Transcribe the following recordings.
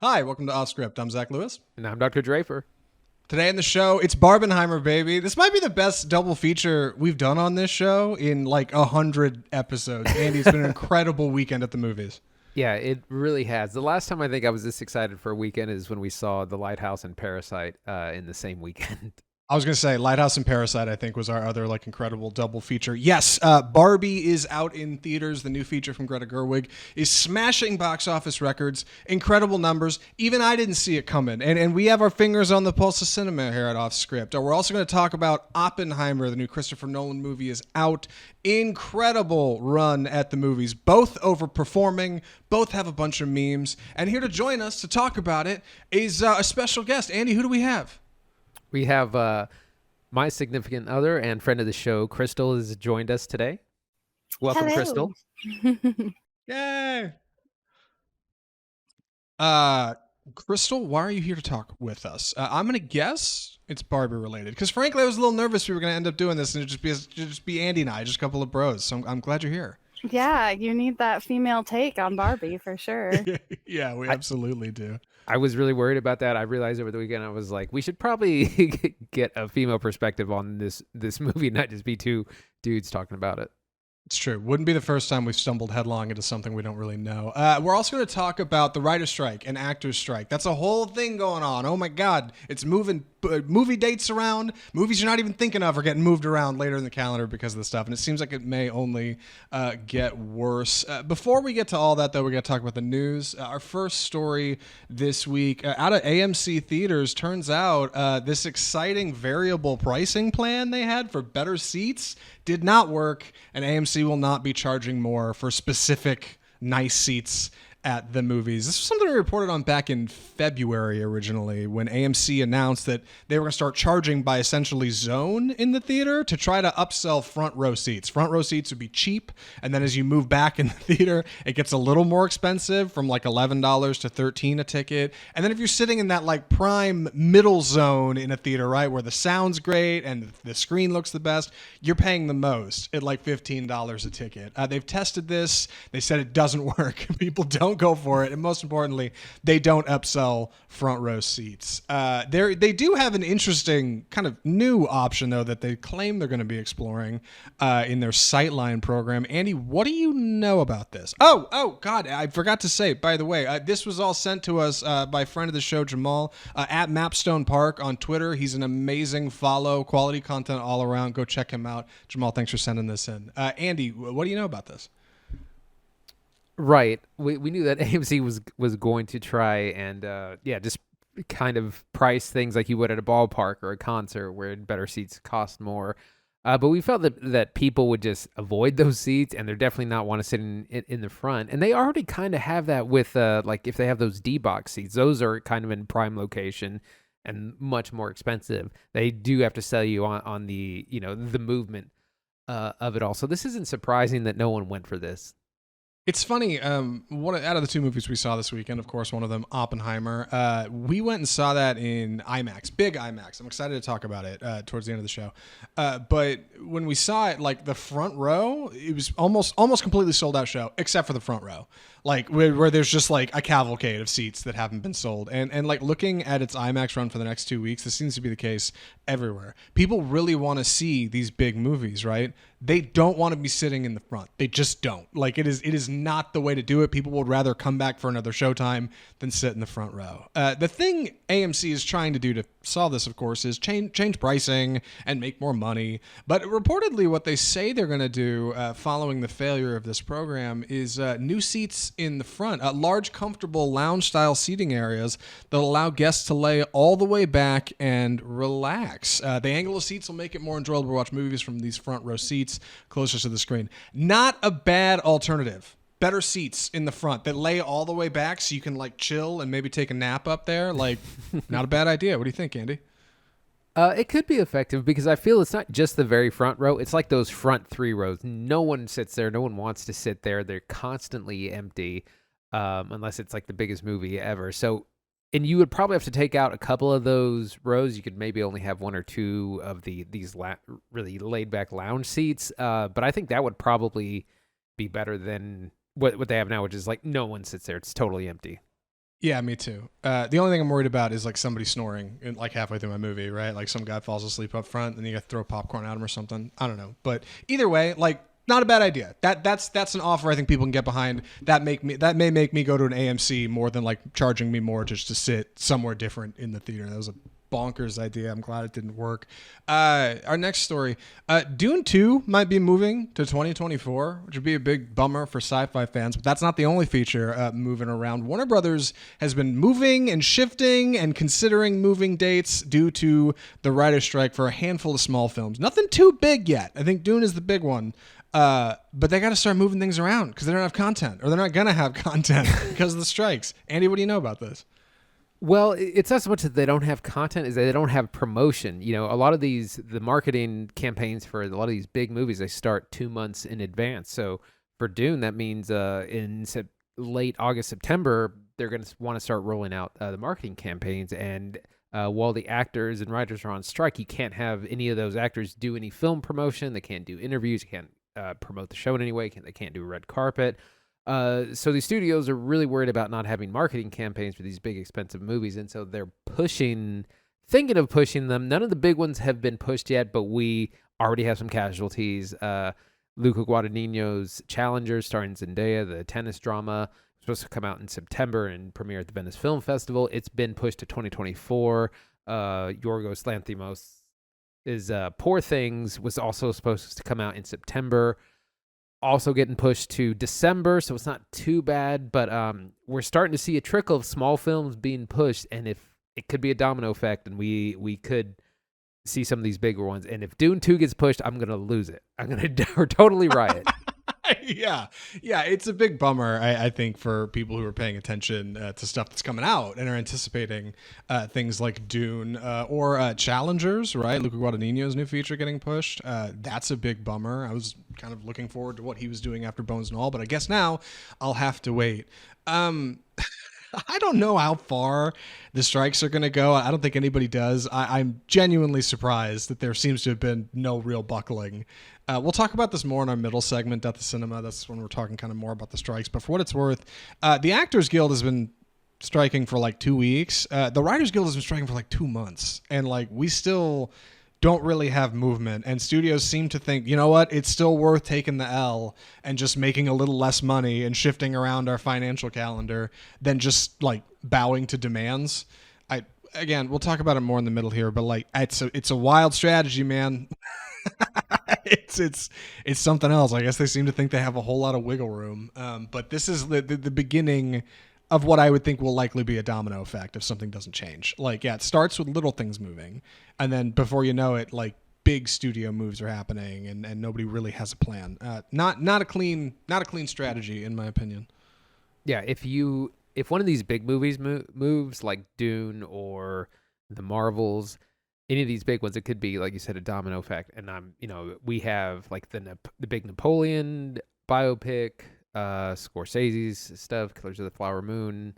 Hi, welcome to Off Script. I'm Zach Lewis. And I'm Dr. Draper. Today on the show, it's Barbenheimer, baby. This might be the best double feature we've done on this show in like 100 episodes. Andy, it's been an incredible weekend at the movies. Yeah, it really has. The last time I think I was this excited for a weekend is when we saw The Lighthouse and Parasite in the same weekend. I was going to say Lighthouse and Parasite, I think, was our other like incredible double feature. Yes, Barbie is out in theaters. The new feature from Greta Gerwig is smashing box office records, incredible numbers. Even I didn't see it coming. And we have our fingers on the pulse of cinema here at Off Script. We're also going to talk about Oppenheimer, the new Christopher Nolan movie is out. Incredible run at the movies, both overperforming, both have a bunch of memes. And here to join us to talk about it is a special guest. Andy, who do we have? We have my significant other and friend of the show, Crystal, has joined us today. Welcome, Hello. Crystal. Yay! Crystal, why are you here to talk with us? I'm gonna guess it's Barbie related because frankly, I was a little nervous we were gonna end up doing this and it'd just be Andy and I, just a couple of bros. So I'm glad you're here. Yeah, you need that female take on Barbie for sure. Yeah, we absolutely do. I was really worried about that. I realized over the weekend, I was like, we should probably get a female perspective on this movie, not just be two dudes talking about it. It's true. Wouldn't be the first time we've stumbled headlong into something we don't really know. We're also going to talk about the writer's strike and actor's strike. That's a whole thing going on. Oh my God. It's moving movie dates around. Movies you're not even thinking of are getting moved around later in the calendar because of this stuff. And it seems like it may only get worse. Before we get to all that, though, we're going to talk about the news. Our first story this week out of AMC theaters, turns out this exciting variable pricing plan they had for better seats did not work, and AMC will not be charging more for specific nice seats at the movies. This was something we reported on back in February originally when AMC announced that they were going to start charging by essentially zone in the theater to try to upsell front row seats. Front row seats would be cheap, and then as you move back in the theater, it gets a little more expensive from like $11 to $13 a ticket. And then if you're sitting in that like prime middle zone in a theater, right, where the sound's great and the screen looks the best, you're paying the most at like $15 a ticket. They've tested this. They said it doesn't work. People don't go for it, and most importantly, they don't upsell front row seats. They do have an interesting kind of new option though that they claim they're going to be exploring in their Sightline program. Andy, what do you know about this? Oh God, I forgot to say, by the way, this was all sent to us by a friend of the show, Jamal, at Mapstone Park on Twitter. He's an amazing follow, quality content all around. Go check him out. Jamal, thanks for sending this in. Andy, what do you know about this? Right. We knew that AMC was going to try and just kind of price things like you would at a ballpark or a concert where better seats cost more. But we felt that people would just avoid those seats, and they're definitely not want to sit in the front. And they already kind of have that with like if they have those D-box seats, those are kind of in prime location and much more expensive. They do have to sell you on the the movement of it all. So this isn't surprising that no one went for this. It's funny, out of the two movies we saw this weekend, of course, one of them, Oppenheimer, we went and saw that in IMAX, big IMAX. I'm excited to talk about it towards the end of the show. But when we saw it, like the front row, it was almost completely sold out show, except for the front row. Like where there's just like a cavalcade of seats that haven't been sold. And like looking at its IMAX run for the next 2 weeks, this seems to be the case everywhere. People really want to see these big movies, right? They don't want to be sitting in the front. They just don't. Like it is not the way to do it. People would rather come back for another showtime than sit in the front row. The thing AMC is trying to do to solve this, of course, is change pricing and make more money. But reportedly, what they say they're going to do following the failure of this program is new seats in the front, large, comfortable lounge-style seating areas that allow guests to lay all the way back and relax. The angle of seats will make it more enjoyable to watch movies from these front row seats closer to the screen. Not a bad alternative. Better seats in the front that lay all the way back so you can like chill and maybe take a nap up there. Like, not a bad idea. What do you think, Andy? It could be effective because I feel it's not just the very front row. It's like those front three rows. No one sits there. No one wants to sit there. They're constantly empty unless it's like the biggest movie ever. So, and you would probably have to take out a couple of those rows. You could maybe only have one or two of these really laid back lounge seats. But I think that would probably be better than what they have now, which is like no one sits there. It's totally empty. Yeah, me too. The only thing I'm worried about is like somebody snoring like halfway through my movie, right? Like some guy falls asleep up front, and you got to throw popcorn at him or something. I don't know, but either way, like not a bad idea. That's an offer I think people can get behind. That may make me go to an AMC more than like charging me more just to sit somewhere different in the theater. That was a bonkers idea. I'm glad it didn't work. Our next story, Dune 2 might be moving to 2024, which would be a big bummer for sci-fi fans, but that's not the only feature moving around. Warner Brothers has been moving and shifting and considering moving dates due to the writer's strike for a handful of small films. Nothing too big yet. I think Dune is the big one. But they got to start moving things around because they don't have content, or they're not going to have content because of the strikes. Andy, what do you know about this? Well, it's not so much that they don't have content as they don't have promotion. You know, a lot of the marketing campaigns for a lot of these big movies, they start 2 months in advance. So for Dune, that means in late August, September, they're going to want to start rolling out the marketing campaigns. And while the actors and writers are on strike, you can't have any of those actors do any film promotion. They can't do interviews. You can't promote the show in any way. They can't do a red carpet. So these studios are really worried about not having marketing campaigns for these big, expensive movies, and so they're thinking of pushing them. None of the big ones have been pushed yet, but we already have some casualties. Luca Guadagnino's Challengers, starring Zendaya, the tennis drama, was supposed to come out in September and premiere at the Venice Film Festival. It's been pushed to 2024. Yorgos Lanthimos' Poor Things was also supposed to come out in September. Also getting pushed to December, so it's not too bad, but we're starting to see a trickle of small films being pushed, and if it could be a domino effect, and we could see some of these bigger ones. And if Dune 2 gets pushed, I'm gonna lose it. I'm gonna totally riot. Yeah, it's a big bummer, I think, for people who are paying attention to stuff that's coming out and are anticipating things like Dune or Challengers, right? Luca Guadagnino's new feature getting pushed. That's a big bummer. I was kind of looking forward to what he was doing after Bones and All, but I guess now I'll have to wait. I don't know how far the strikes are going to go. I don't think anybody does. I'm genuinely surprised that there seems to have been no real buckling. We'll talk about this more in our middle segment at the cinema. That's when we're talking kind of more about the strikes. But for what it's worth, the Actors Guild has been striking for like 2 weeks. The Writers Guild has been striking for like 2 months. And like we still don't really have movement, and studios seem to think, you know what, it's still worth taking the L and just making a little less money and shifting around our financial calendar than just like bowing to demands. Again, we'll talk about it more in the middle here, but like it's a wild strategy, man. It's something else. I guess they seem to think they have a whole lot of wiggle room, but this is the beginning of what I would think will likely be a domino effect if something doesn't change. Like, yeah, it starts with little things moving, and then before you know it, like big studio moves are happening, and nobody really has a plan. Not a clean strategy, in my opinion. Yeah, if one of these big movies moves like Dune or the Marvels, any of these big ones, it could be, like you said, a domino effect. And we have like the big Napoleon biopic, Scorsese's stuff, Killers of the Flower Moon.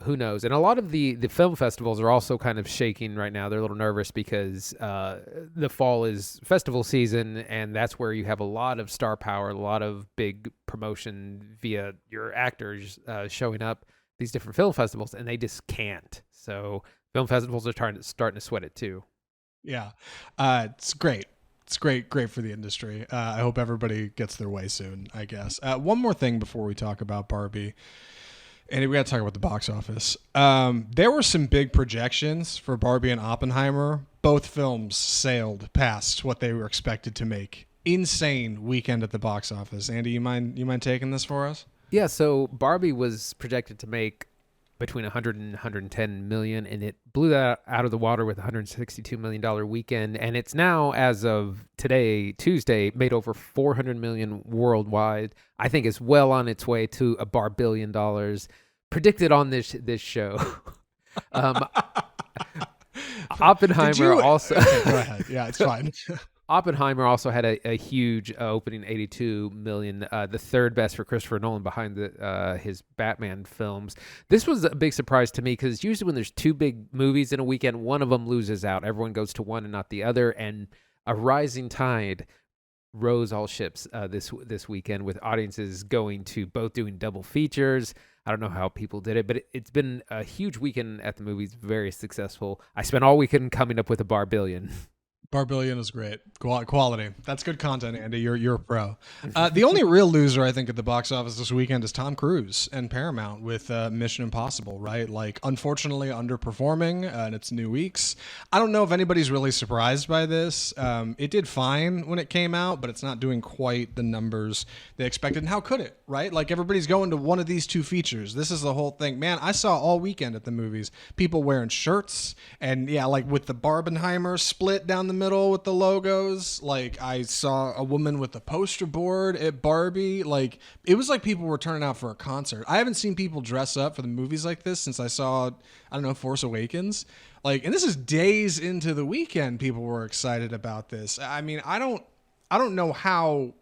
Who knows? And a lot of the film festivals are also kind of shaking right now. They're a little nervous because the fall is festival season, and that's where you have a lot of star power, a lot of big promotion via your actors showing up these different film festivals, and they just can't. So film festivals are starting to sweat it too. Yeah, it's great. It's great for the industry. I hope everybody gets their way soon, I guess. One more thing before we talk about Barbie. And we got to talk about the box office. There were some big projections for Barbie and Oppenheimer. Both films sailed past what they were expected to make. Insane weekend at the box office. Andy, you mind taking this for us? Yeah, so Barbie was projected to make between 100 and 110 million, and it blew that out of the water with a $162 million weekend. And it's now, as of today, Tuesday, made over 400 million worldwide. I think it's well on its way to a billion dollars predicted on this show. Oppenheimer also. Okay, go ahead. Yeah, it's fine. Oppenheimer also had a huge opening, 82 million, the third best for Christopher Nolan behind his Batman films. This was a big surprise to me because usually when there's two big movies in a weekend, one of them loses out. Everyone goes to one and not the other, and a rising tide rose all ships this weekend, with audiences going to both doing double features. I don't know how people did it, but it's been a huge weekend at the movies, very successful. I spent all weekend coming up with a Barbillion. Barbillion is great. Quality. That's good content, Andy. You're a pro. The only real loser, I think, at the box office this weekend is Tom Cruise and Paramount with Mission Impossible, right? Like, unfortunately, underperforming in its new weeks. I don't know if anybody's really surprised by this. It did fine when it came out, but it's not doing quite the numbers they expected. And how could it, right? Like, everybody's going to one of these two features. This is the whole thing. Man, I saw all weekend at the movies people wearing shirts and, yeah, like with the Barbenheimer split down the middle with the logos. Like, I saw a woman with a poster board at Barbie. Like, it was like people were turning out for a concert. I haven't seen people dress up for the movies like this since I saw, I don't know, Force Awakens. Like, and this is days into the weekend people were excited about this. I mean, I don't know how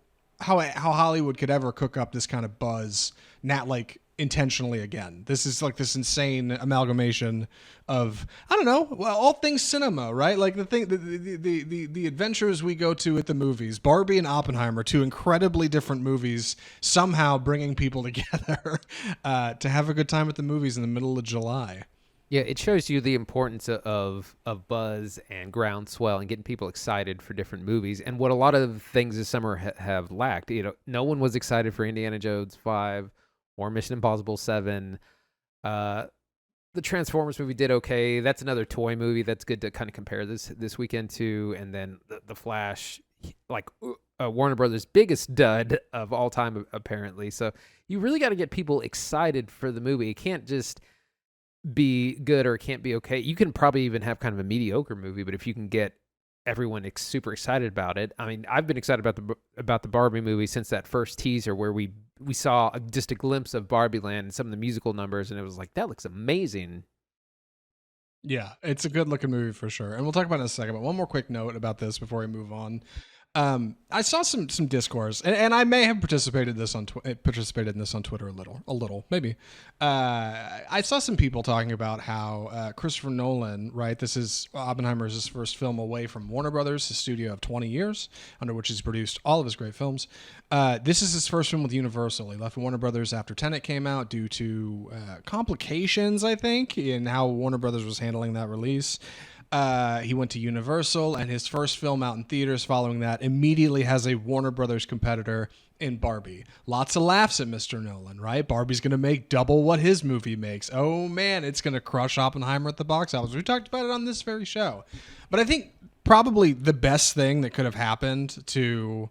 Hollywood could ever cook up this kind of buzz, not like intentionally again. This is like this insane amalgamation of, I don't know, well, all things cinema, right? Like the adventures we go to at the movies, Barbie and Oppenheimer, two incredibly different movies, somehow bringing people together to have a good time at the movies in the middle of July. Yeah, it shows you the importance of buzz and groundswell and getting people excited for different movies, and what a lot of things this summer have lacked. You know, no one was excited for Indiana Jones 5 or Mission Impossible 7. The Transformers movie did okay. That's another toy movie that's good to kind of compare this weekend to. And then the Flash, like Warner Brothers' biggest dud of all time, apparently. So you really got to get people excited for the movie. It can't just be good or it can't be okay. You can probably even have kind of a mediocre movie, but if you can get everyone super excited about it. I mean, I've been excited about the Barbie movie since that first teaser where we saw just a glimpse of Barbieland and some of the musical numbers, and it was like, that looks amazing. Yeah, it's a good looking movie for sure. And we'll talk about it in a second, but one more quick note about this before we move on. I saw some discourse, and I may have participated in this on Twitter a little, maybe. I saw some people talking about how Christopher Nolan, right? This is Oppenheimer is his first film away from Warner Brothers, his studio of 20 years, under which he's produced all of his great films. This is his first film with Universal. He left Warner Brothers after Tenet came out due to complications, I think, in how Warner Brothers was handling that release. He went to Universal, and his first film out in theaters following that immediately has a Warner Brothers competitor in Barbie. Lots of laughs at Mr. Nolan, right? Barbie's going to make double what his movie makes. Oh, man, it's going to crush Oppenheimer at the box office. We talked about it on this very show. But I think probably the best thing that could have happened to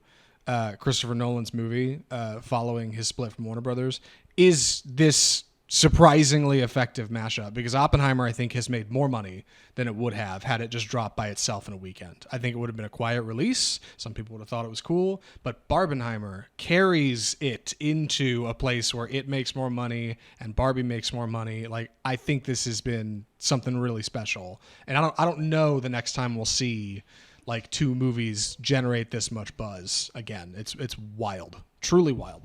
Christopher Nolan's movie following his split from Warner Brothers is this surprisingly effective mashup, because Oppenheimer, I think, has made more money than it would have had it just dropped by itself in a weekend. I think it would have been a quiet release. Some people would have thought it was cool, but Barbenheimer carries it into a place where it makes more money and Barbie makes more money. Like, I think this has been something really special, and I don't know the next time we'll see like two movies generate this much buzz again. It's wild, truly wild.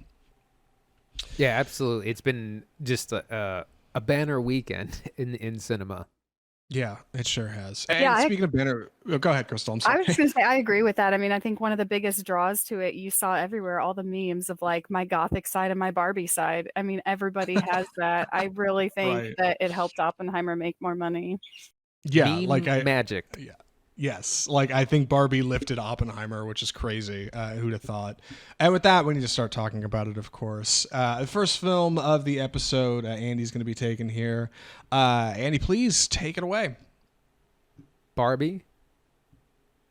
Yeah, absolutely. It's been just a banner weekend in cinema. Yeah, it sure has. And Yeah, speaking of banner, go ahead, Crystal. I'm I sorry. was just going to say, I agree with that. I mean, I think one of the biggest draws to it, you saw everywhere, all the memes of like my Gothic side and my Barbie side. I mean, everybody has that. I really think Right. that it helped Oppenheimer make more money. Yeah, Meme like magic. Yeah. Yes, like I think Barbie lifted Oppenheimer, which is crazy. Who'd have thought? And with that, we need to start talking about it, of course. The first film of the episode, Andy's going to be taking here. Andy, please take it away. Barbie.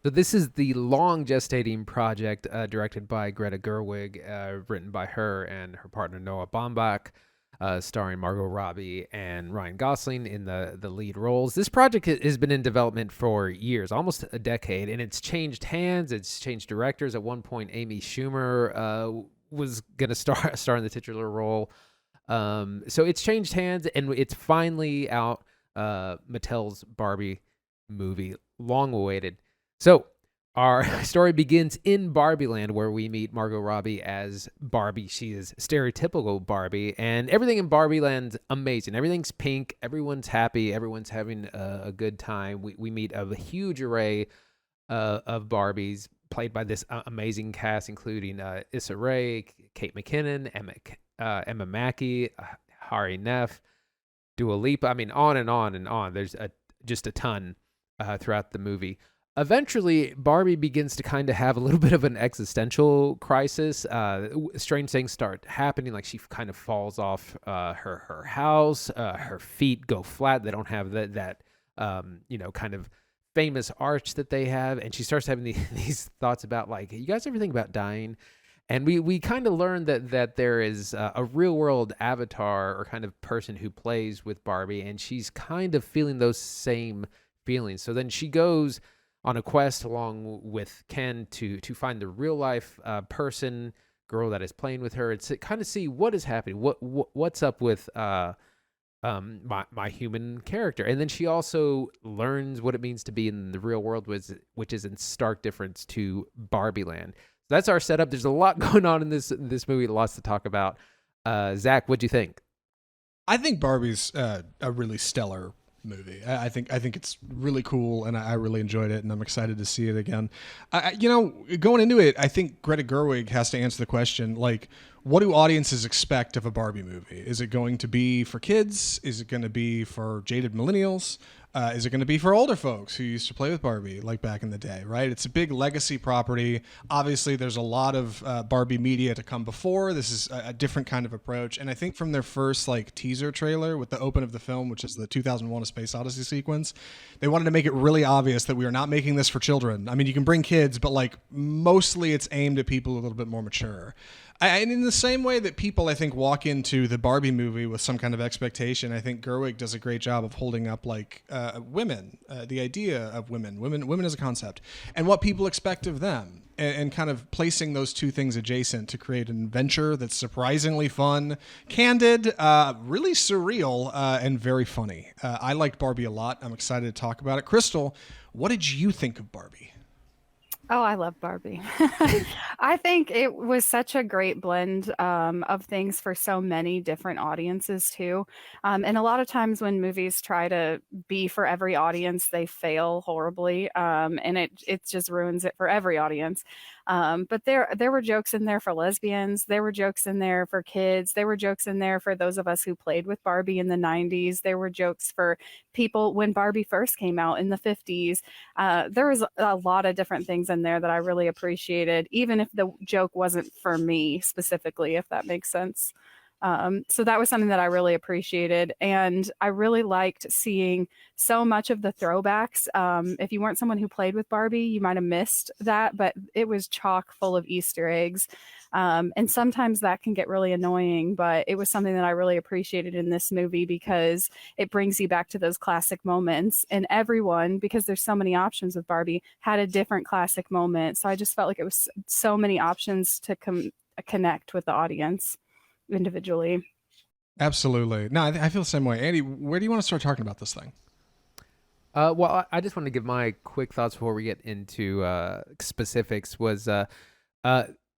So this is the long gestating project directed by Greta Gerwig, written by her and her partner Noah Baumbach, starring Margot Robbie and Ryan Gosling in the lead roles. This project has been in development for years, almost a decade, and it's changed hands, it's changed directors. At one point, Amy Schumer was going to star in the titular role. So it's changed hands, and it's finally out, Mattel's Barbie movie, long awaited. So our story begins in Barbieland, where we meet Margot Robbie as Barbie. She is stereotypical Barbie, and everything in Barbieland's amazing. Everything's pink. Everyone's happy. Everyone's having a good time. We meet a huge array of Barbies, played by this amazing cast, including Issa Rae, Kate McKinnon, Emma Mackey, Hari Neff, Dua Lipa. I mean, on and on and on. There's just a ton throughout the movie. Eventually, Barbie begins to kind of have a little bit of an existential crisis. Strange things start happening, like she kind of falls off her house. Her feet go flat. They don't have that kind of famous arch that they have, and she starts having these thoughts about, like, you guys ever think about dying? And we kind of learn that there is a real world avatar or kind of person who plays with Barbie, and she's kind of feeling those same feelings. So then she goes on a quest along with Ken to find the real life girl that is playing with her, and to kind of see what is happening, what's up with my human character. And then she also learns what it means to be in the real world, which is in stark difference to Barbieland. So that's our setup. There's a lot going on in this movie, lots to talk about. Zach, what'd you think? I think Barbie's a really stellar movie. I think it's really cool, and I really enjoyed it, and I'm excited to see it again. Going into it, I think Greta Gerwig has to answer the question, like, what do audiences expect of a Barbie movie? Is it going to be for kids? Is it going to be for jaded millennials? Is it going to be for older folks who used to play with Barbie like back in the day, right? It's a big legacy property. Obviously, there's a lot of Barbie media to come before. This is a different kind of approach. And I think from their first like teaser trailer with the open of the film, which is the 2001 A Space Odyssey sequence, they wanted to make it really obvious that we are not making this for children. I mean, you can bring kids, but like mostly it's aimed at people a little bit more mature. And in the same way that people, I think, walk into the Barbie movie with some kind of expectation, I think Gerwig does a great job of holding up like women, the idea of women as a concept, and what people expect of them, and kind of placing those two things adjacent to create an adventure that's surprisingly fun, candid, really surreal, and very funny. I liked Barbie a lot. I'm excited to talk about it. Crystal, what did you think of Barbie? Oh, I love Barbie. I think it was such a great blend of things for so many different audiences too. And a lot of times when movies try to be for every audience, they fail horribly, and it just ruins it for every audience. But there were jokes in there for lesbians. There were jokes in there for kids. There were jokes in there for those of us who played with Barbie in the 90s. There were jokes for people when Barbie first came out in the 50s. There was a lot of different things in there that I really appreciated, even if the joke wasn't for me specifically, if that makes sense. So that was something that I really appreciated. And I really liked seeing so much of the throwbacks. If you weren't someone who played with Barbie, you might have missed that, but it was chock full of Easter eggs. And sometimes that can get really annoying, but it was something that I really appreciated in this movie because it brings you back to those classic moments. And everyone, because there's so many options with Barbie, had a different classic moment. So I just felt like it was so many options to connect with the audience individually. Absolutely. No, I feel the same way. Andy, where do you want to start talking about this thing? Well, I just want to give my quick thoughts before we get into specifics.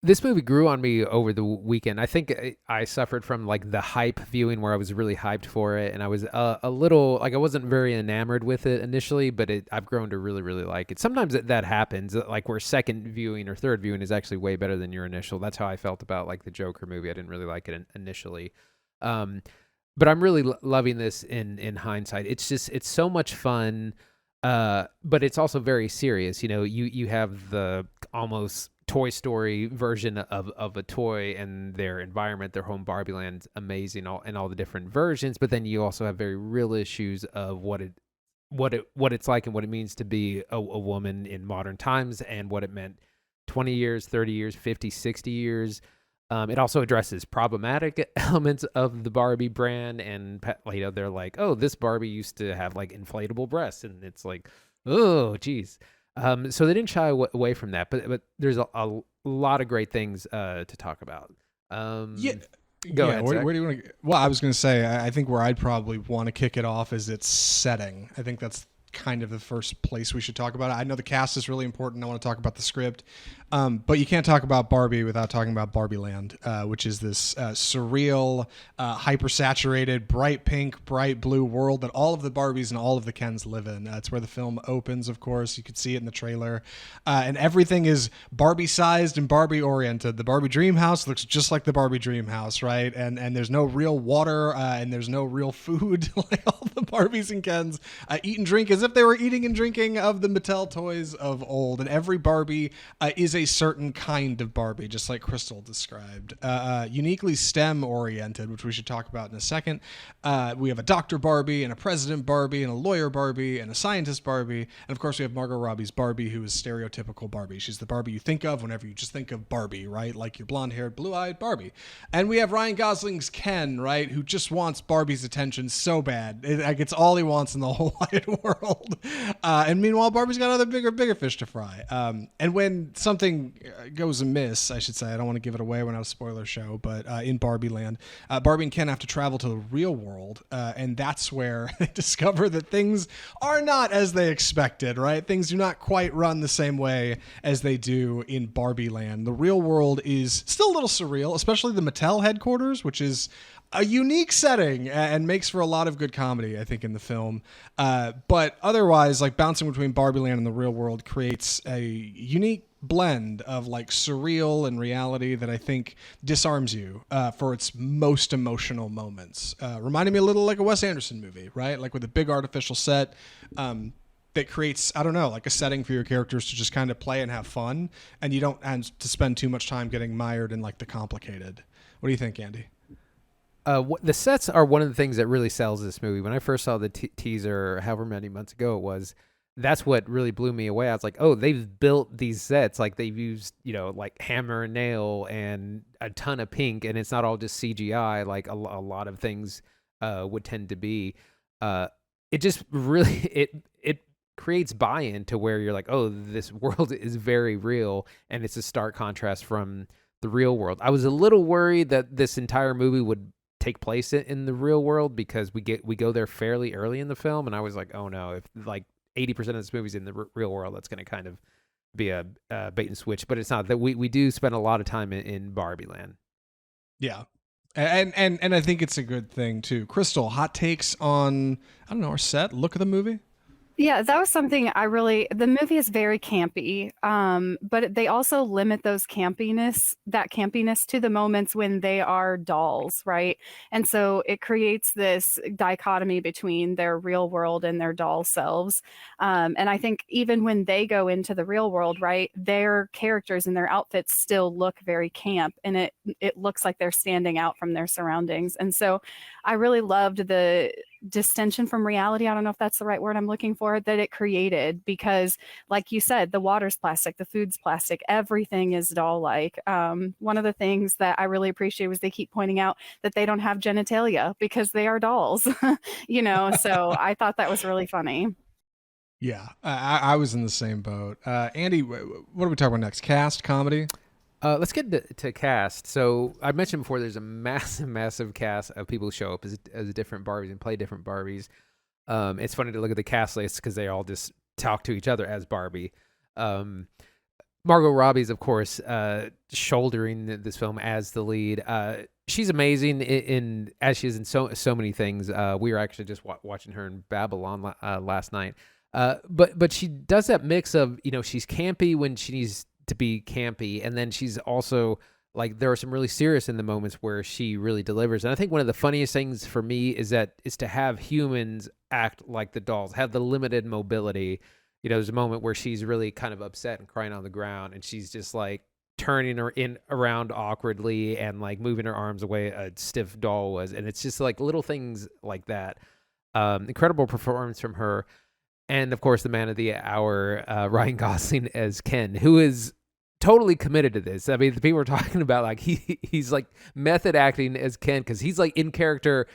This movie grew on me over the weekend. I think I suffered from like the hype viewing where I was really hyped for it, and I was a little like I wasn't very enamored with it initially, but I've grown to really, really like it. Sometimes that happens, like where second viewing or third viewing is actually way better than your initial. That's how I felt about like the Joker movie. I didn't really like it initially. But I'm really loving this in hindsight. It's so much fun, but it's also very serious. You know, you have the almost Toy Story version of a toy and their environment, their home Barbieland, amazing, and all the different versions. But then you also have very real issues of what it's like and what it means to be a woman in modern times and what it meant 20 years, 30 years, 50, 60 years. It also addresses problematic elements of the Barbie brand, and they're like, oh, this Barbie used to have like inflatable breasts, and it's like, oh, geez. So they didn't shy away from that, but there's a lot of great things to talk about. Go ahead. Where do you want to? Well, I was going to say, I think where I'd probably want to kick it off is its setting. I think that's kind of the first place we should talk about it. I know the cast is really important. I want to talk about the script. But you can't talk about Barbie without talking about Barbieland, which is this surreal, hyper-saturated, bright pink, bright blue world that all of the Barbies and all of the Kens live in. It's where the film opens, of course. You could see it in the trailer. And everything is Barbie-sized and Barbie-oriented. The Barbie dream house looks just like the Barbie dream house, right? And there's no real water and there's no real food. Like all the Barbies and Kens eat and drink as if they were eating and drinking of the Mattel toys of old. And every Barbie is a certain kind of Barbie, just like Crystal described. Uniquely STEM oriented, which we should talk about in a second. We have a Dr. Barbie and a President Barbie and a lawyer Barbie and a scientist Barbie. And of course we have Margot Robbie's Barbie, who is stereotypical Barbie. She's the Barbie you think of whenever you just think of Barbie, right? Like your blonde-haired, blue-eyed Barbie. And we have Ryan Gosling's Ken, right? Who just wants Barbie's attention so bad. It's all he wants in the whole wide world. And meanwhile, Barbie's got other bigger fish to fry. And when something goes amiss, I should say, I don't want to give it away, we're not a spoiler show, but in Barbieland, Barbie and Ken have to travel to the real world. And that's where they discover that things are not as they expected, right? Things do not quite run the same way as they do in Barbieland. The real world is still a little surreal, especially the Mattel headquarters, which is a unique setting and makes for a lot of good comedy, I think, in the film. But otherwise, like bouncing between Barbieland and the real world creates a unique blend of like surreal and reality that I think disarms you for its most emotional moments. Reminded me a little like a Wes Anderson movie, right? Like with a big artificial set that creates, I don't know, like a setting for your characters to just kind of play and have fun, and you don't have to spend too much time getting mired in like the complicated. What do you think, Andy? The sets are one of the things that really sells this movie. When I first saw the teaser, however many months ago it was, that's what really blew me away. I was like, oh, they've built these sets. Like they've used, like hammer and nail and a ton of pink, and it's not all just CGI like a lot of things would tend to be. It just really, it creates buy-in to where you're like, oh, this world is very real, and it's a stark contrast from the real world. I was a little worried that this entire movie would take place in the real world because we go there fairly early in the film, and I was like, oh no, if like 80% of this movie's in the real world, that's going to kind of be a bait and switch. But it's not. That we do spend a lot of time in Barbieland. Yeah. And I think it's a good thing too. Crystal, hot takes on, I don't know, our set, look of the movie? Yeah, that was something the movie is very campy, but they also limit that campiness to the moments when they are dolls, right? And so it creates this dichotomy between their real world and their doll selves. And I think even when they go into the real world, right, their characters and their outfits still look very camp, and it looks like they're standing out from their surroundings. And so I really loved the distension from reality, I don't know if that's the right word I'm looking for, that it created, because like you said, the water's plastic, the food's plastic, everything is doll-like. One of the things that I really appreciate was they keep pointing out that they don't have genitalia because they are dolls. So I thought that was really funny. Yeah, I was in the same boat. Andy, what are we talking about next? Cast, comedy? Let's get to cast. So I mentioned before, there's a massive cast of people who show up as different Barbies and play different Barbies. It's funny to look at the cast list because they all just talk to each other as Barbie. Margot Robbie's, of course, shouldering this film as the lead. She's amazing in as she is in so many things. We were actually just watching her in Babylon last night. But she does that mix of, she's campy when she needs to be campy, and then she's also like, there are some really serious in the moments where she really delivers. And I think one of the funniest things for me is to have humans act like the dolls, have the limited mobility. There's a moment where she's really kind of upset and crying on the ground, and she's just like turning her around awkwardly and like moving her arms away a stiff doll was. And it's just like little things like that. Incredible performance from her. And of course, the man of the hour, Ryan Gosling as Ken, who is totally committed to this. I mean, the people are talking about like he's like method acting as Ken because he's like in character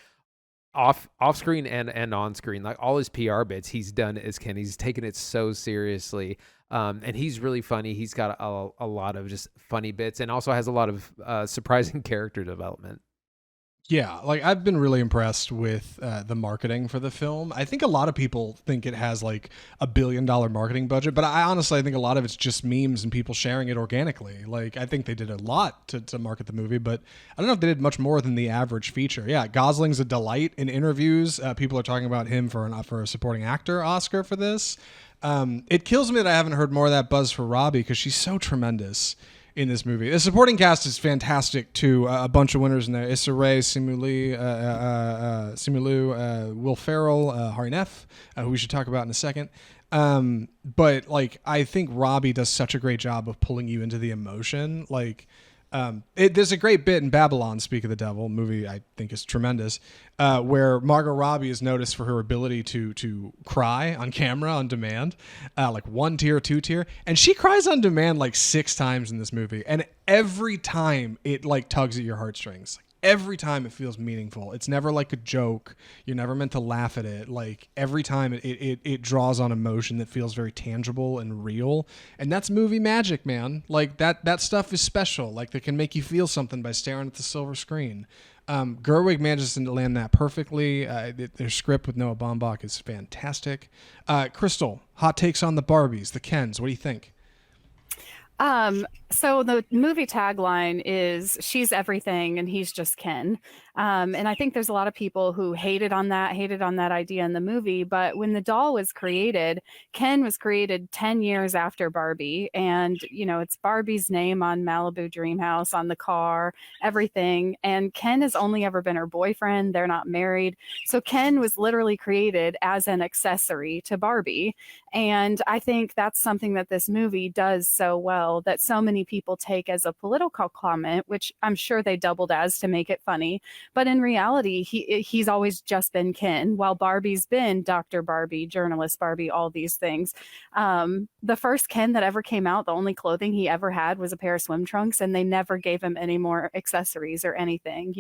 off screen and on screen. Like all his PR bits he's done as Ken. He's taken it so seriously, and he's really funny. He's got a lot of just funny bits, and also has a lot of surprising character development. Yeah, like I've been really impressed with the marketing for the film. I think a lot of people think it has like $1 billion marketing budget, but I honestly I think a lot of it's just memes and people sharing it organically. Like I think they did a lot to market the movie, but I don't know if they did much more than the average feature. Yeah, Gosling's a delight in interviews. People are talking about him for a supporting actor Oscar for this. It kills me that I haven't heard more of that buzz for Robbie because she's so tremendous in this movie. The supporting cast is fantastic too. A bunch of winners in there: Issa Rae, Simu Liu, Will Ferrell, Hari Nef, who we should talk about in a second. But like, I think Robbie does such a great job of pulling you into the emotion. Like, there's a great bit in Babylon, Speak of the Devil, movie I think is tremendous, where Margot Robbie is noticed for her ability to cry on camera on demand, like 1 tear, 2 tear, and she cries on demand like 6 times in this movie, and every time it like tugs at your heartstrings. Every time it feels meaningful. It's never like a joke. You're never meant to laugh at it. Like every time it draws on emotion that feels very tangible and real. And that's movie magic, man. Like that stuff is special. Like that can make you feel something by staring at the silver screen. Gerwig manages to land that perfectly. Their script with Noah Baumbach is fantastic. Crystal, hot takes on the Barbies, the Kens. What do you think? So the movie tagline is "She's everything and he's just Ken," and I think there's a lot of people who hated on that idea in the movie. But when the doll was created, Ken was created 10 years after Barbie, and it's Barbie's name on Malibu Dream House on the car, everything. And Ken has only ever been her boyfriend. They're not married, so Ken was literally created as an accessory to Barbie. And I think that's something that this movie does so well that so many people take as a political comment, which I'm sure they doubled as to make it funny. But in reality, he's always just been Ken, while Barbie's been Dr. Barbie, journalist Barbie, all these things. The first Ken that ever came out, the only clothing he ever had was a pair of swim trunks, and they never gave him any more accessories or anything.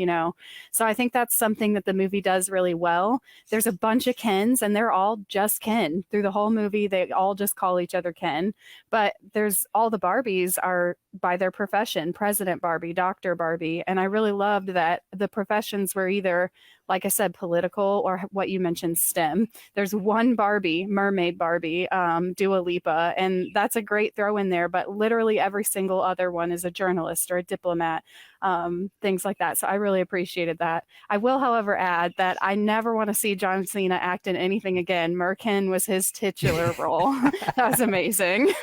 So I think that's something that the movie does really well. There's a bunch of Kens, and they're all just Ken through the whole movie. They all just call each other Ken, but there's all the Barbies are by their profession: President Barbie, Dr. Barbie. And I really loved that the professions were either, like I said, political or what you mentioned, STEM. There's one Barbie, Mermaid Barbie, Dua Lipa, and that's a great throw in there. But literally every single other one is a journalist or a diplomat, things like that. So I really appreciated that. I will, however, add that I never want to see John Cena act in anything again. Merkin was his titular role. That was amazing.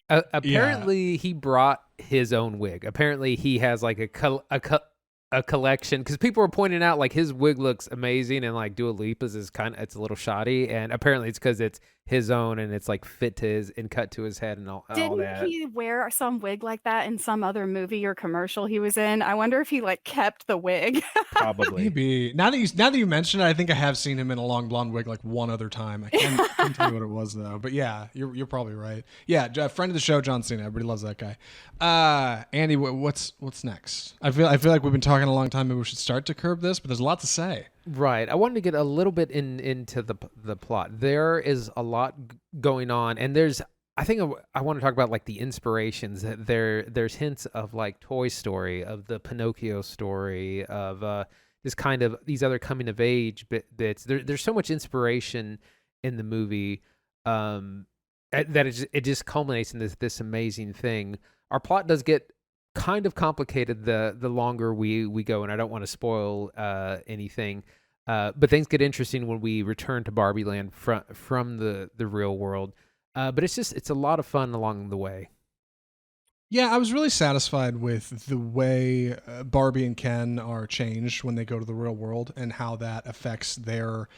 Apparently, he brought his own wig. Apparently, he has like a collection, because people were pointing out like his wig looks amazing and like Dua Lipa's is it's a little shoddy, and apparently it's because it's his own and it's like fit to his and cut to his head and all that. Didn't he wear some wig like that in some other movie or commercial he was in? I wonder if he like kept the wig. Probably. Maybe. Now that you mention it, I think I have seen him in a long blonde wig like one other time. I can't tell you what it was though. But yeah, you're probably right. Yeah, friend of the show, John Cena. Everybody loves that guy. Andy, what's next? I feel like we've been talking a long time. Maybe we should start to curb this, but there's a lot to say. Right. I wanted to get a little bit into the plot. There is a lot going on, and I think I want to talk about like the inspirations. There's hints of like Toy Story, of the Pinocchio story, of this kind of these other coming of age bits. There's so much inspiration in the movie that it just culminates in this amazing thing. Our plot does get kind of complicated the longer we go, and I don't want to spoil anything, but things get interesting when we return to Barbieland from the real world, but it's a lot of fun along the way. Yeah, I was really satisfied with the way Barbie and Ken are changed when they go to the real world and how that affects their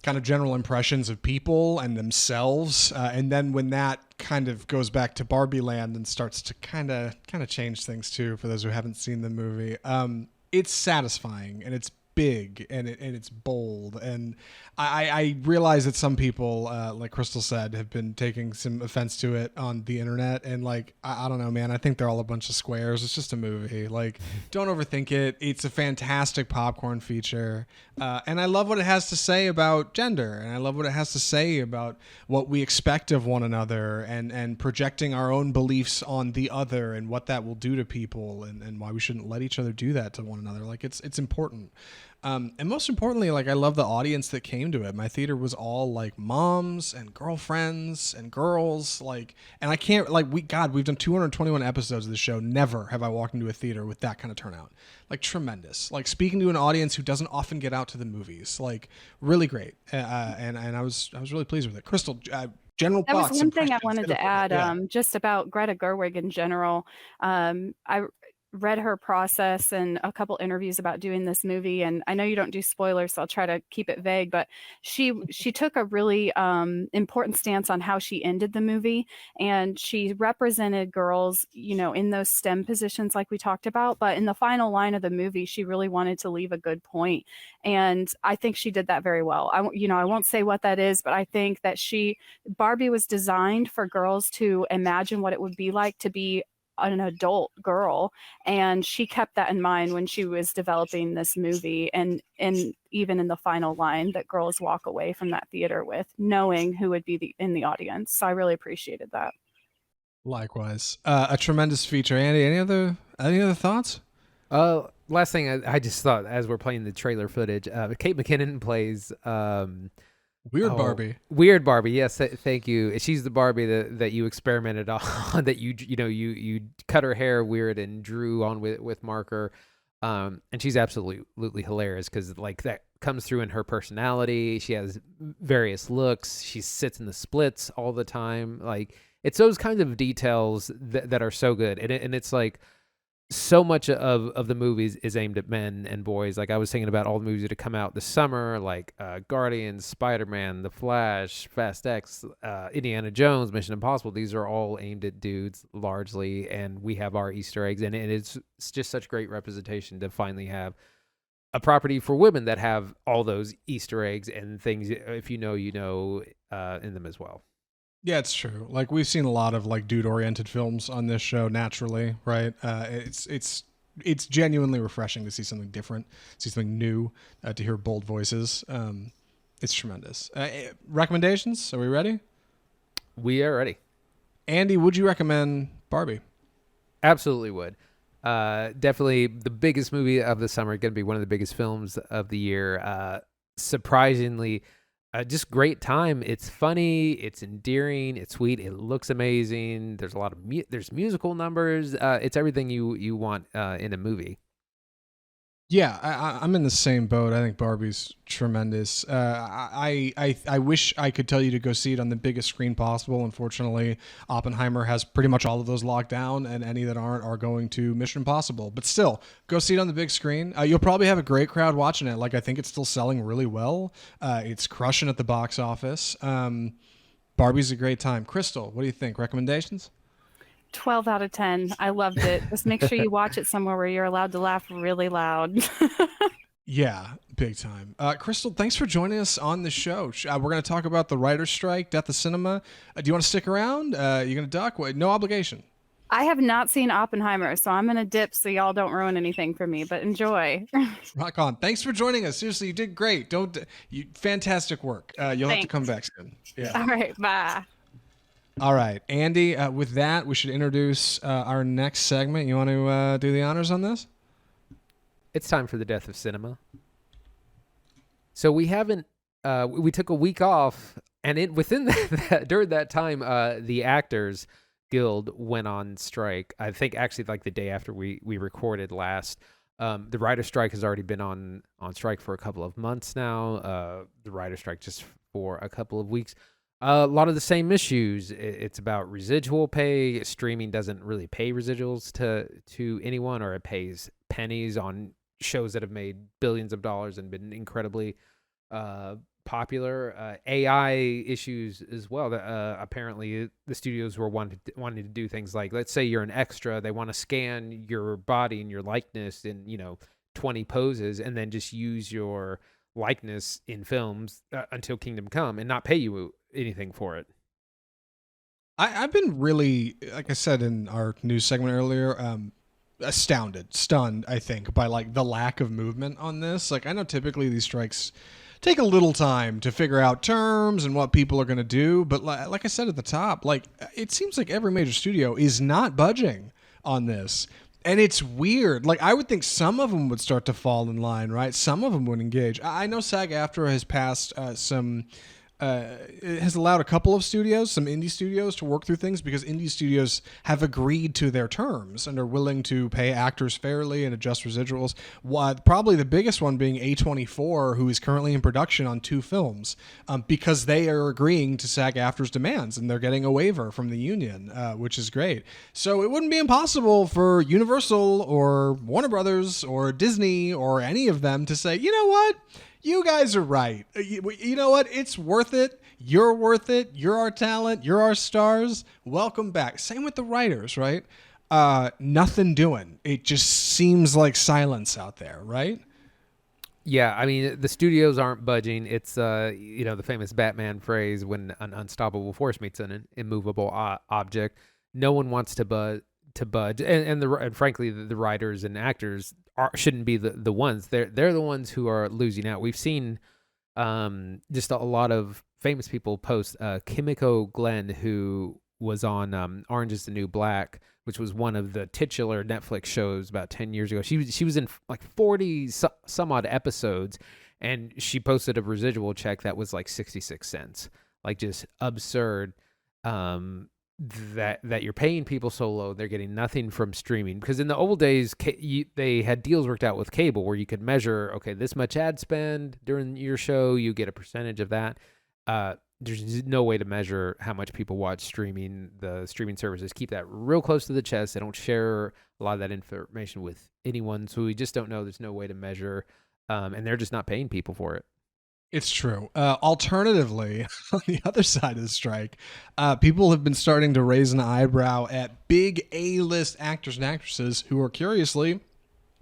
kind of general impressions of people and themselves. And then when that kind of goes back to Barbieland and starts to kind of change things too, for those who haven't seen the movie, it's satisfying and it's big and it's bold. And I realize that some people, like Crystal said, have been taking some offense to it on the internet. And like, I don't know, man. I think they're all a bunch of squares. It's just a movie. Like, don't overthink it. It's a fantastic popcorn feature. And I love what it has to say about gender. And I love what it has to say about what we expect of one another and projecting our own beliefs on the other and what that will do to people and why we shouldn't let each other do that to one another. Like, it's important. And most importantly, like, I love the audience that came to it. My theater was all like moms and girlfriends and girls. Like, and I can't, like, we've done 221 episodes of the show. Never have I walked into a theater with that kind of turnout. Like, tremendous. Like, speaking to an audience who doesn't often get out to the movies. Like, really great. And I was really pleased with it. Crystal, general That thoughts. was one thing I impressions, wanted to add, just about Greta Gerwig in general. I read her process and a couple interviews about doing this movie, and I know you don't do spoilers, so I'll try to keep it vague, but she took a really important stance on how she ended the movie, and she represented girls, in those STEM positions like we talked about, but in the final line of the movie, she really wanted to leave a good point, and I think she did that very well. I won't say what that is, but I think that Barbie was designed for girls to imagine what it would be like to be an adult girl, and she kept that in mind when she was developing this movie, and even in the final line that girls walk away from that theater with knowing who would be in the audience. So I really appreciated that. Likewise. A tremendous feature. Andy, any other thoughts? Last thing I just thought as we're playing the trailer footage, Kate McKinnon plays Weird Barbie. Yes, thank you. She's the Barbie that you experimented on, that you cut her hair weird and drew on with marker. And she's absolutely hilarious because like that comes through in her personality. She has various looks. She sits in the splits all the time. Like, it's those kinds of details that are so good. And it's like, so much of the movies is aimed at men and boys. Like, I was thinking about all the movies that have come out this summer, like Guardians, Spider-Man, The Flash, Fast X, Indiana Jones, Mission Impossible. These are all aimed at dudes largely, and we have our Easter eggs, and it's just such great representation to finally have a property for women that have all those Easter eggs and things, if you know, in them as well. Yeah, it's true. Like, we've seen a lot of like dude-oriented films on this show naturally, right? It's genuinely refreshing to see something different, see something new, to hear bold voices. It's tremendous. Recommendations? Are we ready? We are ready. Andy, would you recommend Barbie? Absolutely would. Definitely the biggest movie of the summer. Going to be one of the biggest films of the year. Surprisingly, just great time. It's funny, it's endearing, it's sweet, it looks amazing. There's a lot of there's musical numbers. It's everything you want in a movie. Yeah, I'm in the same boat. I think Barbie's tremendous. I wish I could tell you to go see it on the biggest screen possible. Unfortunately, Oppenheimer has pretty much all of those locked down, and any that aren't are going to Mission Impossible. But still, go see it on the big screen. You'll probably have a great crowd watching it. Like, I think it's still selling really well. It's crushing at the box office. Barbie's a great time. Crystal, what do you think? Recommendations? 12 out of 10. I loved it. Just make sure you watch it somewhere where you're allowed to laugh really loud. Yeah, big time. Crystal, thanks for joining us on the show. We're going to talk about the writer's strike, death of cinema. Do you want to stick around? You're going to duck? No obligation. I have not seen Oppenheimer, so I'm going to dip so y'all don't ruin anything for me, but enjoy. Rock on. Thanks for joining us. Seriously, you did great. Fantastic work. You'll have to come back soon. Yeah. All right, bye. All right, Andy, with that, we should introduce our next segment. You want to do the honors on this? It's time for the death of cinema. So we haven't, we took a week off, and within during that time, the Actors Guild went on strike. I think actually like the day after we recorded last. The writer's strike has already been on strike for a couple of months now. The writer's strike just for a couple of weeks. A lot of the same issues. It's about residual pay. Streaming doesn't really pay residuals to anyone, or it pays pennies on shows that have made billions of dollars and been incredibly popular. AI issues as well. Apparently, the studios were wanting to do things like, let's say you're an extra. They want to scan your body and your likeness and 20 poses and then just use your likeness in films until Kingdom Come and not pay you anything for it. I've been really, like I said in our news segment earlier, stunned, I think, by like the lack of movement on this. Like, I know typically these strikes take a little time to figure out terms and what people are going to do, but like I said at the top, like, it seems like every major studio is not budging on this. And it's weird. Like, I would think some of them would start to fall in line, right? Some of them would engage. I know SAG-AFTRA has passed it has allowed a couple of studios, some indie studios, to work through things because indie studios have agreed to their terms and are willing to pay actors fairly and adjust residuals. Probably the biggest one being A24, who is currently in production on 2 films, because they are agreeing to SAG-AFTRA's demands and they're getting a waiver from the union, which is great. So it wouldn't be impossible for Universal or Warner Brothers or Disney or any of them to say, you know what? You guys are right. You know what? It's worth it. You're worth it. You're our talent. You're our stars. Welcome back. Same with the writers, right? Nothing doing. It just seems like silence out there, right? Yeah, I mean, the studios aren't budging. It's, the famous Batman phrase, when an unstoppable force meets an immovable object. No one wants to budge. And frankly, the writers and actors shouldn't be the ones. They're the ones who are losing out. We've seen just a lot of famous people post. Kimiko Glenn, who was on Orange is the New Black, which was one of the titular Netflix shows about 10 years ago. She was in like 40 some odd episodes, and she posted a residual check that was like 66 cents. Like, just absurd. That you're paying people so low, they're getting nothing from streaming. Because in the old days, they had deals worked out with cable where you could measure, okay, this much ad spend during your show, you get a percentage of that. There's no way to measure how much people watch streaming. The streaming services keep that real close to the chest. They don't share a lot of that information with anyone, so we just don't know. There's no way to measure, and they're just not paying people for it. It's true. Alternatively, on the other side of the strike, people have been starting to raise an eyebrow at big A-list actors and actresses who are curiously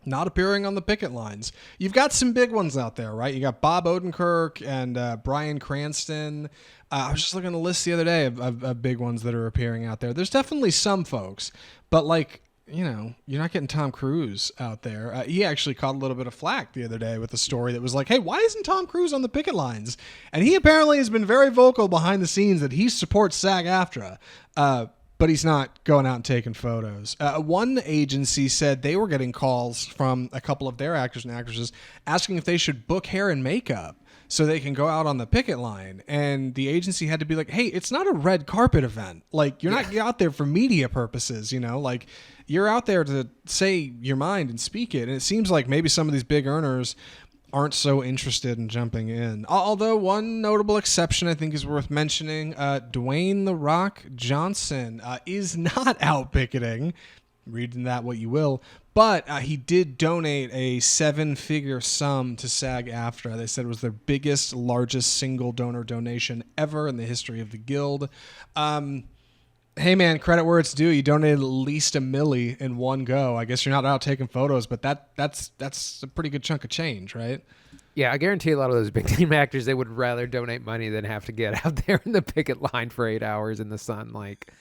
not appearing on the picket lines. You've got some big ones out there, right? You got Bob Odenkirk and Bryan Cranston. I was just looking at the list the other day of big ones that are appearing out there. There's definitely some folks, but like, you know, you're not getting Tom Cruise out there. He actually caught a little bit of flack the other day with a story that was like, hey, why isn't Tom Cruise on the picket lines? And he apparently has been very vocal behind the scenes that he supports SAG-AFTRA, but he's not going out and taking photos. One agency said they were getting calls from a couple of their actors and actresses asking if they should book hair and makeup so they can go out on the picket line. And the agency had to be like, hey, it's not a red carpet event. Like, you're not out there for media purposes, you know? Like, you're out there to say your mind and speak it. And it seems like maybe some of these big earners aren't so interested in jumping in. Although one notable exception I think is worth mentioning, Dwayne "The Rock" Johnson is not out picketing. Reading that what you will. But he did donate a 7-figure sum to SAG-AFTRA. They said it was their biggest, largest single donor donation ever in the history of the guild. Hey man, credit where it's due. You donated at least $1 million in one go. I guess you're not out taking photos, but that's a pretty good chunk of change, right? Yeah, I guarantee a lot of those big name actors, they would rather donate money than have to get out there in the picket line for 8 hours in the sun. Like,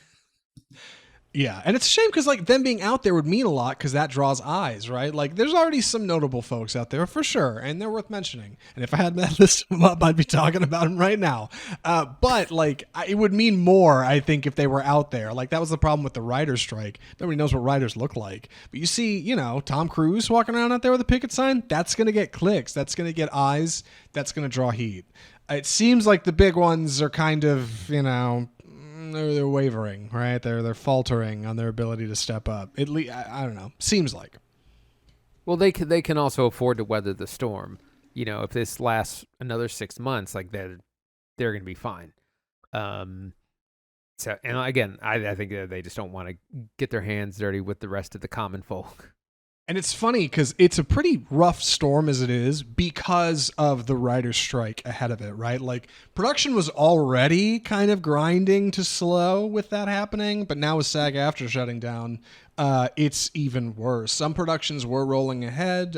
yeah, and it's a shame because like them being out there would mean a lot because that draws eyes, right? Like, there's already some notable folks out there for sure, and they're worth mentioning. And if I had that list of them up, I'd be talking about them right now. But like, it would mean more, I think, if they were out there. Like, that was the problem with the writer's strike. Nobody knows what writers look like. But you see, you know, Tom Cruise walking around out there with a picket sign. That's gonna get clicks. That's gonna get eyes. That's gonna draw heat. It seems like the big ones are kind of, you know, they're wavering, right? They're faltering on their ability to step up. At least, I don't know. Seems like. well, they can also afford to weather the storm. You know, if this lasts another 6 months, like they're going to be fine. So, and again, I think that they just don't want to get their hands dirty with the rest of the common folk. And it's funny because it's a pretty rough storm as it is because of the writer's strike ahead of it, right? Like, production was already kind of grinding to slow with that happening, but now with SAG-AFTRA shutting down, it's even worse. Some productions were rolling ahead.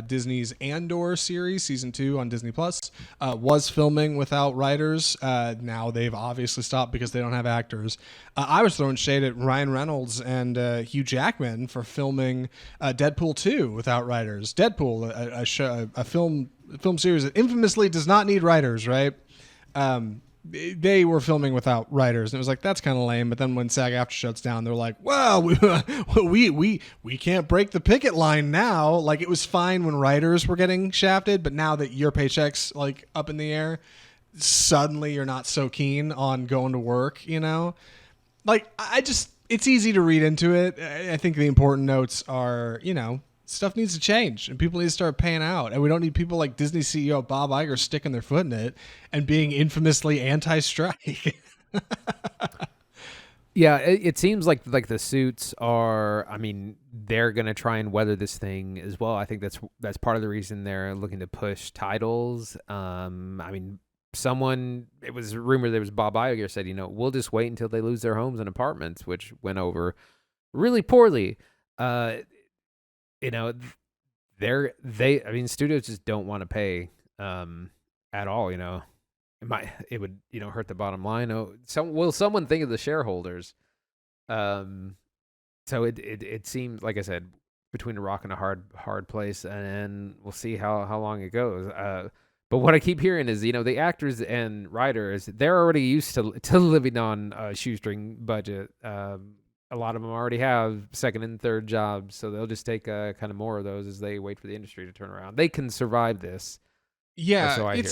Disney's Andor series, season 2 on Disney Plus, was filming without writers. Now they've obviously stopped because they don't have actors. I was throwing shade at Ryan Reynolds and Hugh Jackman for filming Deadpool 2 without writers. Deadpool, a film series that infamously does not need writers, right? They were filming without writers, and it was like, that's kind of lame. But then when SAG-AFTRA shuts down, they're like, well, we can't break the picket line now. Like, it was fine when writers were getting shafted, but now that your paycheck's like up in the air, suddenly you're not so keen on going to work, you know? Like, it's easy to read into it. I think the important notes are, you know, stuff needs to change and people need to start paying out. And we don't need people like Disney CEO Bob Iger sticking their foot in it and being infamously anti-strike. Yeah, it seems like the suits are, I mean, they're going to try and weather this thing as well. I think that's part of the reason they're looking to push titles. I mean, it was rumored there was Bob Iger said, you know, we'll just wait until they lose their homes and apartments, which went over really poorly. You know, I mean, studios just don't want to pay at all, you know. It would, you know, hurt the bottom line. Will someone think of the shareholders? So it seems, like I said, between a rock and a hard place, and we'll see how long it goes. But what I keep hearing is, you know, the actors and writers, they're already used to living on a shoestring budget. A lot of them already have second and third jobs, so they'll just take kind of more of those as they wait for the industry to turn around. They can survive this. Yeah, so I hear.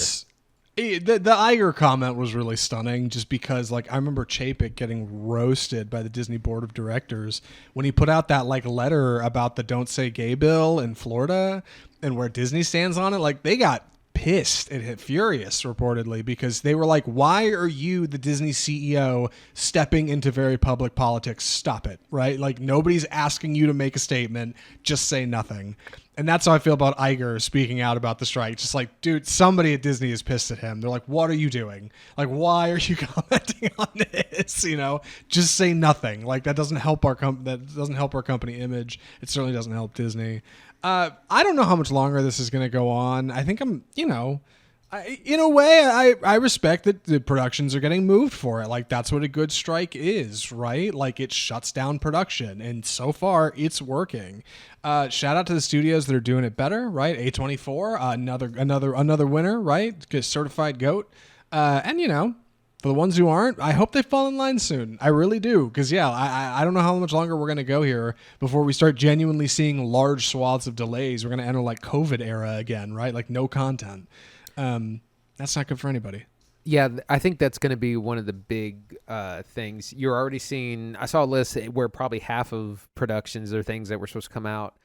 The Iger comment was really stunning, just because, like, I remember Chapek getting roasted by the Disney board of directors when he put out that like letter about the "Don't Say Gay" bill in Florida and where Disney stands on it. Like, they got pissed and furious, reportedly, because they were like, why are you, the Disney CEO, stepping into very public politics? Stop it, right? Like, nobody's asking you to make a statement, just say nothing. And that's how I feel about Iger speaking out about the strike. Just like, dude, somebody at Disney is pissed at him. They're like, what are you doing? Like, why are you commenting on this? You know, just say nothing. Like, that doesn't help our company image. It certainly doesn't help Disney. I don't know how much longer this is going to go on. I think in a way, I respect that the productions are getting moved for it. Like, that's what a good strike is, right? Like, it shuts down production, and so far, it's working. Shout out to the studios that are doing it better, right? A24, another winner, right? Get certified GOAT. And, you know, for the ones who aren't, I hope they fall in line soon. I really do. Because, yeah, I don't know how much longer we're going to go here before we start genuinely seeing large swaths of delays. We're going to enter, like, COVID era again, right? Like, no content. That's not good for anybody. Yeah, I think that's going to be one of the big things. You're already seeing, I saw a list where probably half of productions or things that were supposed to come out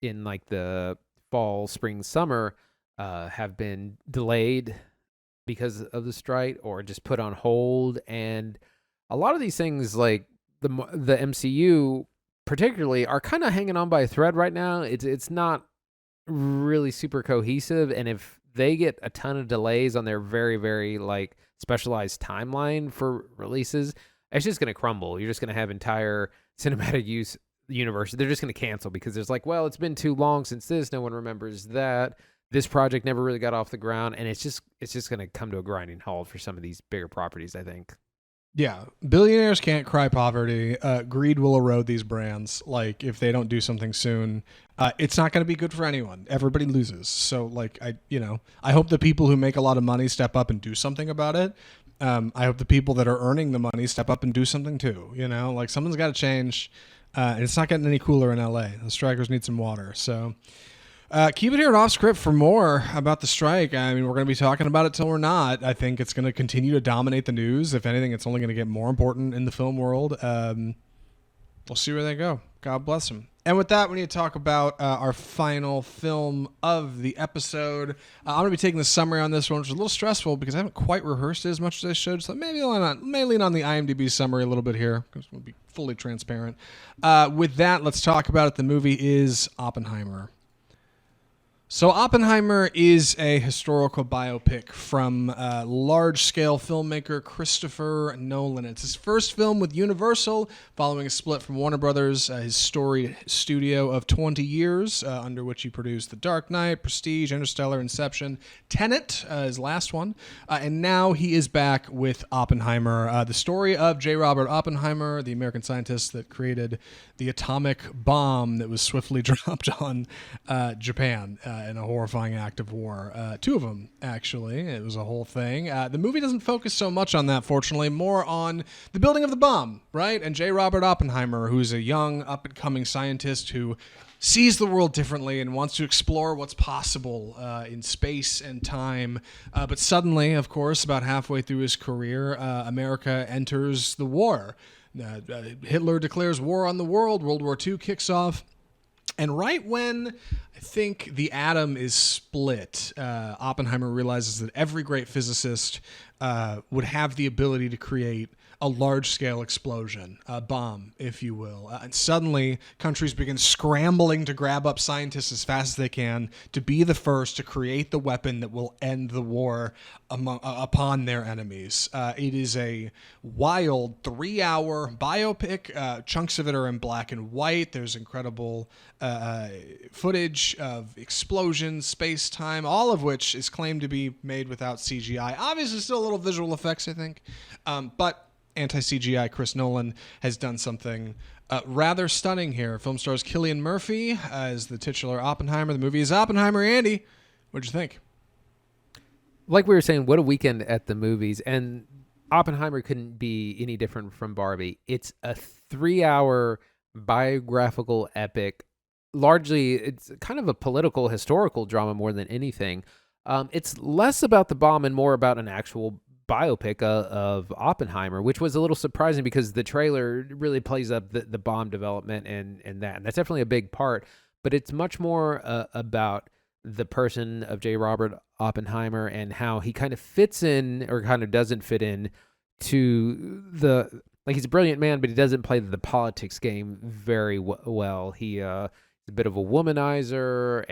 in, like, the fall, spring, summer have been delayed because of the strike or just put on hold. And a lot of these things, like the MCU particularly, are kind of hanging on by a thread right now. It's not really super cohesive, and if they get a ton of delays on their very, very, like, specialized timeline for releases, it's just going to crumble. You're just going to have entire cinematic universe. They're just going to cancel because there's like, well, it's been too long since this. No one remembers that. This project never really got off the ground, and it's just going to come to a grinding halt for some of these bigger properties, I think. Yeah, billionaires can't cry poverty. Greed will erode these brands. Like, if they don't do something soon, it's not going to be good for anyone. Everybody loses. So, like, I hope the people who make a lot of money step up and do something about it. I hope the people that are earning the money step up and do something too. You know, like, something's got to change, and it's not getting any cooler in LA. The strikers need some water. So. Keep it here at Off Script for more about the strike. I mean, we're going to be talking about it till we're not. I think it's going to continue to dominate the news. If anything, it's only going to get more important in the film world. We'll see where they go. God bless them. And with that, we need to talk about our final film of the episode. I'm going to be taking the summary on this one, which is a little stressful because I haven't quite rehearsed it as much as I should. So maybe may lean on the IMDb summary a little bit here because we'll be fully transparent. With that, let's talk about it. The movie is Oppenheimer. So Oppenheimer is a historical biopic from large-scale filmmaker Christopher Nolan. It's his first film with Universal, following a split from Warner Brothers, his storied studio of 20 years, under which he produced The Dark Knight, Prestige, Interstellar, Inception, Tenet, his last one, and now he is back with Oppenheimer, the story of J. Robert Oppenheimer, the American scientist that created the atomic bomb that was swiftly dropped on Japan in a horrifying act of war. Two of them, actually. It was a whole thing. The movie doesn't focus so much on that, fortunately, more on the building of the bomb, right? And J. Robert Oppenheimer, who's a young, up-and-coming scientist who sees the world differently and wants to explore what's possible in space and time. But suddenly, of course, about halfway through his career, America enters the war. Hitler declares war on the world. World War II kicks off. And right when I think the atom is split, Oppenheimer realizes that every great physicist would have the ability to create a large-scale explosion, a bomb, if you will. And suddenly, countries begin scrambling to grab up scientists as fast as they can to be the first to create the weapon that will end the war upon their enemies. It is a wild 3-hour biopic. Chunks of it are in black and white. There's incredible footage of explosions, space-time, all of which is claimed to be made without CGI. Obviously, still a little visual effects, I think. But anti-CGI Chris Nolan has done something rather stunning here. Film stars Cillian Murphy as the titular Oppenheimer. The movie is Oppenheimer. Andy, what'd you think? Like we were saying, what a weekend at the movies. And Oppenheimer couldn't be any different from Barbie. It's a 3-hour biographical epic. Largely, it's kind of a political, historical drama more than anything. It's less about the bomb and more about an actual biopic of Oppenheimer, which was a little surprising because the trailer really plays up the bomb development and that's definitely a big part, but it's much more about the person of J. Robert Oppenheimer and how he kind of fits in or kind of doesn't fit in to he's a brilliant man, but he doesn't play the politics game very well. He's a bit of a womanizer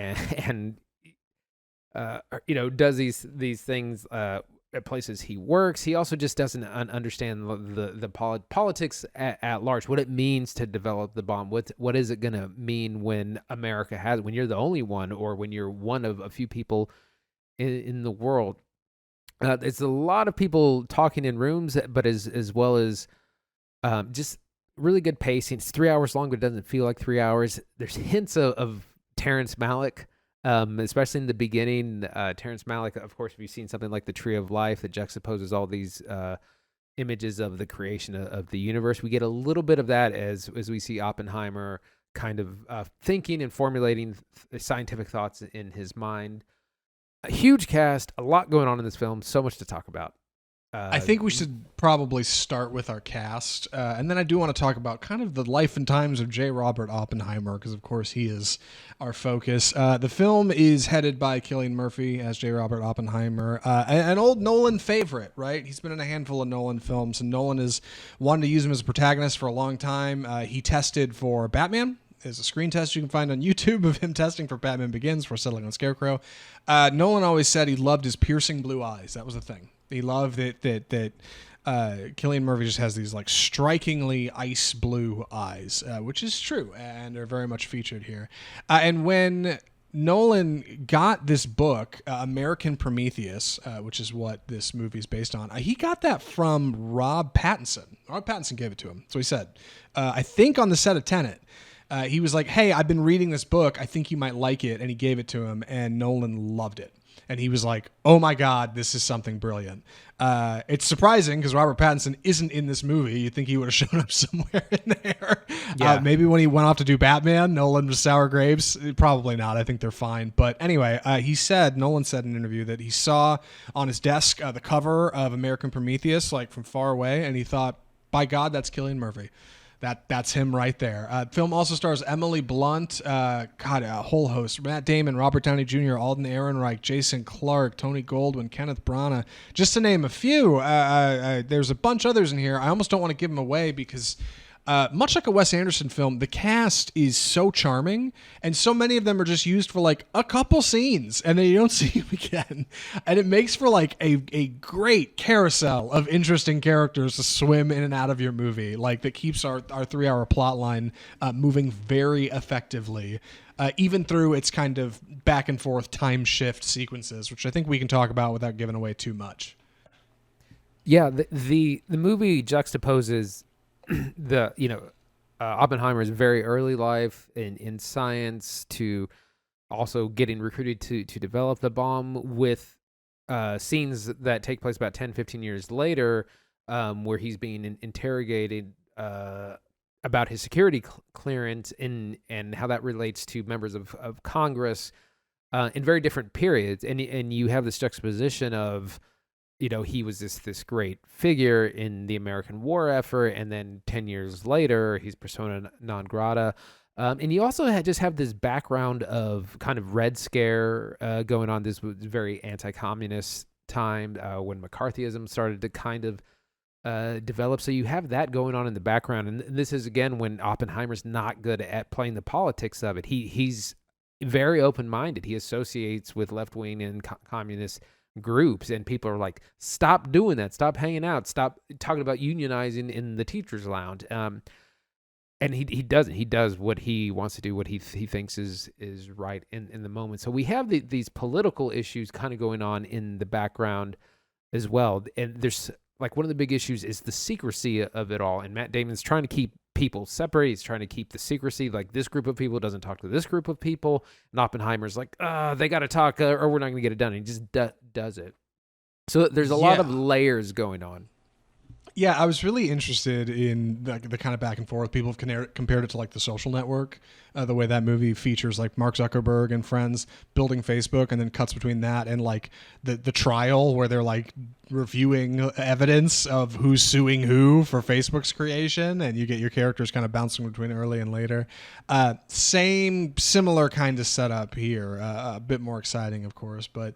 and does these things at places he works. He also just doesn't understand the politics at large, what it means to develop the bomb. What is it going to mean when America has, when you're the only one, or when you're one of a few people in the world. It's a lot of people talking in rooms, but as well as just really good pacing. It's 3 hours long, but it doesn't feel like 3 hours. There's hints of Terrence Malick. Especially in the beginning, Terrence Malick, of course, if you've seen something like The Tree of Life that juxtaposes all these images of the creation of the universe, we get a little bit of that as we see Oppenheimer kind of thinking and formulating scientific thoughts in his mind. A huge cast, a lot going on in this film, so much to talk about. I think we should probably start with our cast, and then I do want to talk about kind of the life and times of J. Robert Oppenheimer, because of course he is our focus. The film is headed by Cillian Murphy as J. Robert Oppenheimer, an old Nolan favorite, right? He's been in a handful of Nolan films, and Nolan has wanted to use him as a protagonist for a long time. He tested for Batman. There's a screen test you can find on YouTube of him testing for Batman Begins for settling on Scarecrow. Nolan always said he loved his piercing blue eyes. That was the thing. He loved that Cillian Murphy just has these like strikingly ice blue eyes, which is true, and are very much featured here. And when Nolan got this book, American Prometheus, which is what this movie is based on, he got that from Rob Pattinson. Rob Pattinson gave it to him. So he said, I think on the set of Tenet, he was like, hey, I've been reading this book. I think you might like it. And he gave it to him, and Nolan loved it. And he was like, oh my God, this is something brilliant. It's surprising because Robert Pattinson isn't in this movie. You'd think he would have shown up somewhere in there. Yeah. Maybe when he went off to do Batman, Nolan was sour grapes. Probably not. I think they're fine. But anyway, Nolan said in an interview that he saw on his desk the cover of American Prometheus, like from far away. And he thought, by God, that's Cillian Murphy. That's him right there. Film also stars Emily Blunt, a whole host. Matt Damon, Robert Downey Jr., Alden Ehrenreich, Jason Clarke, Tony Goldwyn, Kenneth Branagh, just to name a few. There's a bunch others in here. I almost don't want to give them away because Much like a Wes Anderson film, the cast is so charming, and so many of them are just used for like a couple scenes, and then you don't see them again. And it makes for like a great carousel of interesting characters to swim in and out of your movie, like that keeps our 3-hour plot line moving very effectively. Even through its kind of back and forth time shift sequences, which I think we can talk about without giving away too much. Yeah, the movie juxtaposes Oppenheimer's very early life in science to also getting recruited to develop the bomb with scenes that take place about 10, 15 years later, where he's being interrogated about his security clearance and how that relates to members of Congress in very different periods. And you have this juxtaposition of, he was this great figure in the American war effort, and then 10 years later, he's persona non grata. And you also just have this background of kind of Red Scare going on. This was very anti-communist time when McCarthyism started to kind of develop. So you have that going on in the background. And this is, again, when Oppenheimer's not good at playing the politics of it. He's very open-minded. He associates with left-wing and communist groups, and people are like, stop doing that, stop hanging out, stop talking about unionizing in the teachers lounge. And he doesn't. He does what he wants to do, what he thinks is right in the moment. So we have these political issues kind of going on in the background as well. And there's like, one of the big issues is the secrecy of it all, and Matt Damon's trying to keep people separate. He's trying to keep the secrecy. Like, this group of people doesn't talk to this group of people. And Oppenheimer's like, they got to talk or we're not going to get it done. And he just does it. So there's a lot of layers going on. Yeah, I was really interested in the kind of back and forth. People have compared it to like The Social Network, the way that movie features like Mark Zuckerberg and friends building Facebook, and then cuts between that and like the trial where they're like reviewing evidence of who's suing who for Facebook's creation, and you get your characters kind of bouncing between early and later. Similar kind of setup here, a bit more exciting, of course. But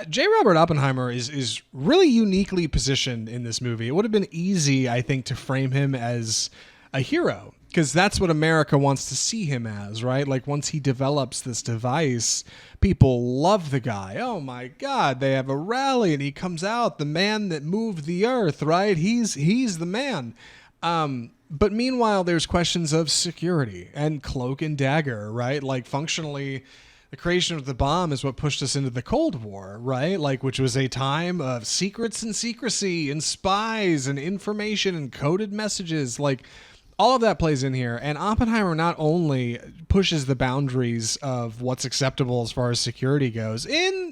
J. Robert Oppenheimer is really uniquely positioned in this movie. It would have been easy, I think, to frame him as a hero, because that's what America wants to see him as, right? Like, once he develops this device, people love the guy. Oh my God, they have a rally and he comes out, the man that moved the earth, right? He's the man. But meanwhile, there's questions of security and cloak and dagger, right? Like, functionally, the creation of the bomb is what pushed us into the Cold War, right? Like, which was a time of secrets and secrecy and spies and information and coded messages. Like, all of that plays in here. And Oppenheimer not only pushes the boundaries of what's acceptable as far as security goes, in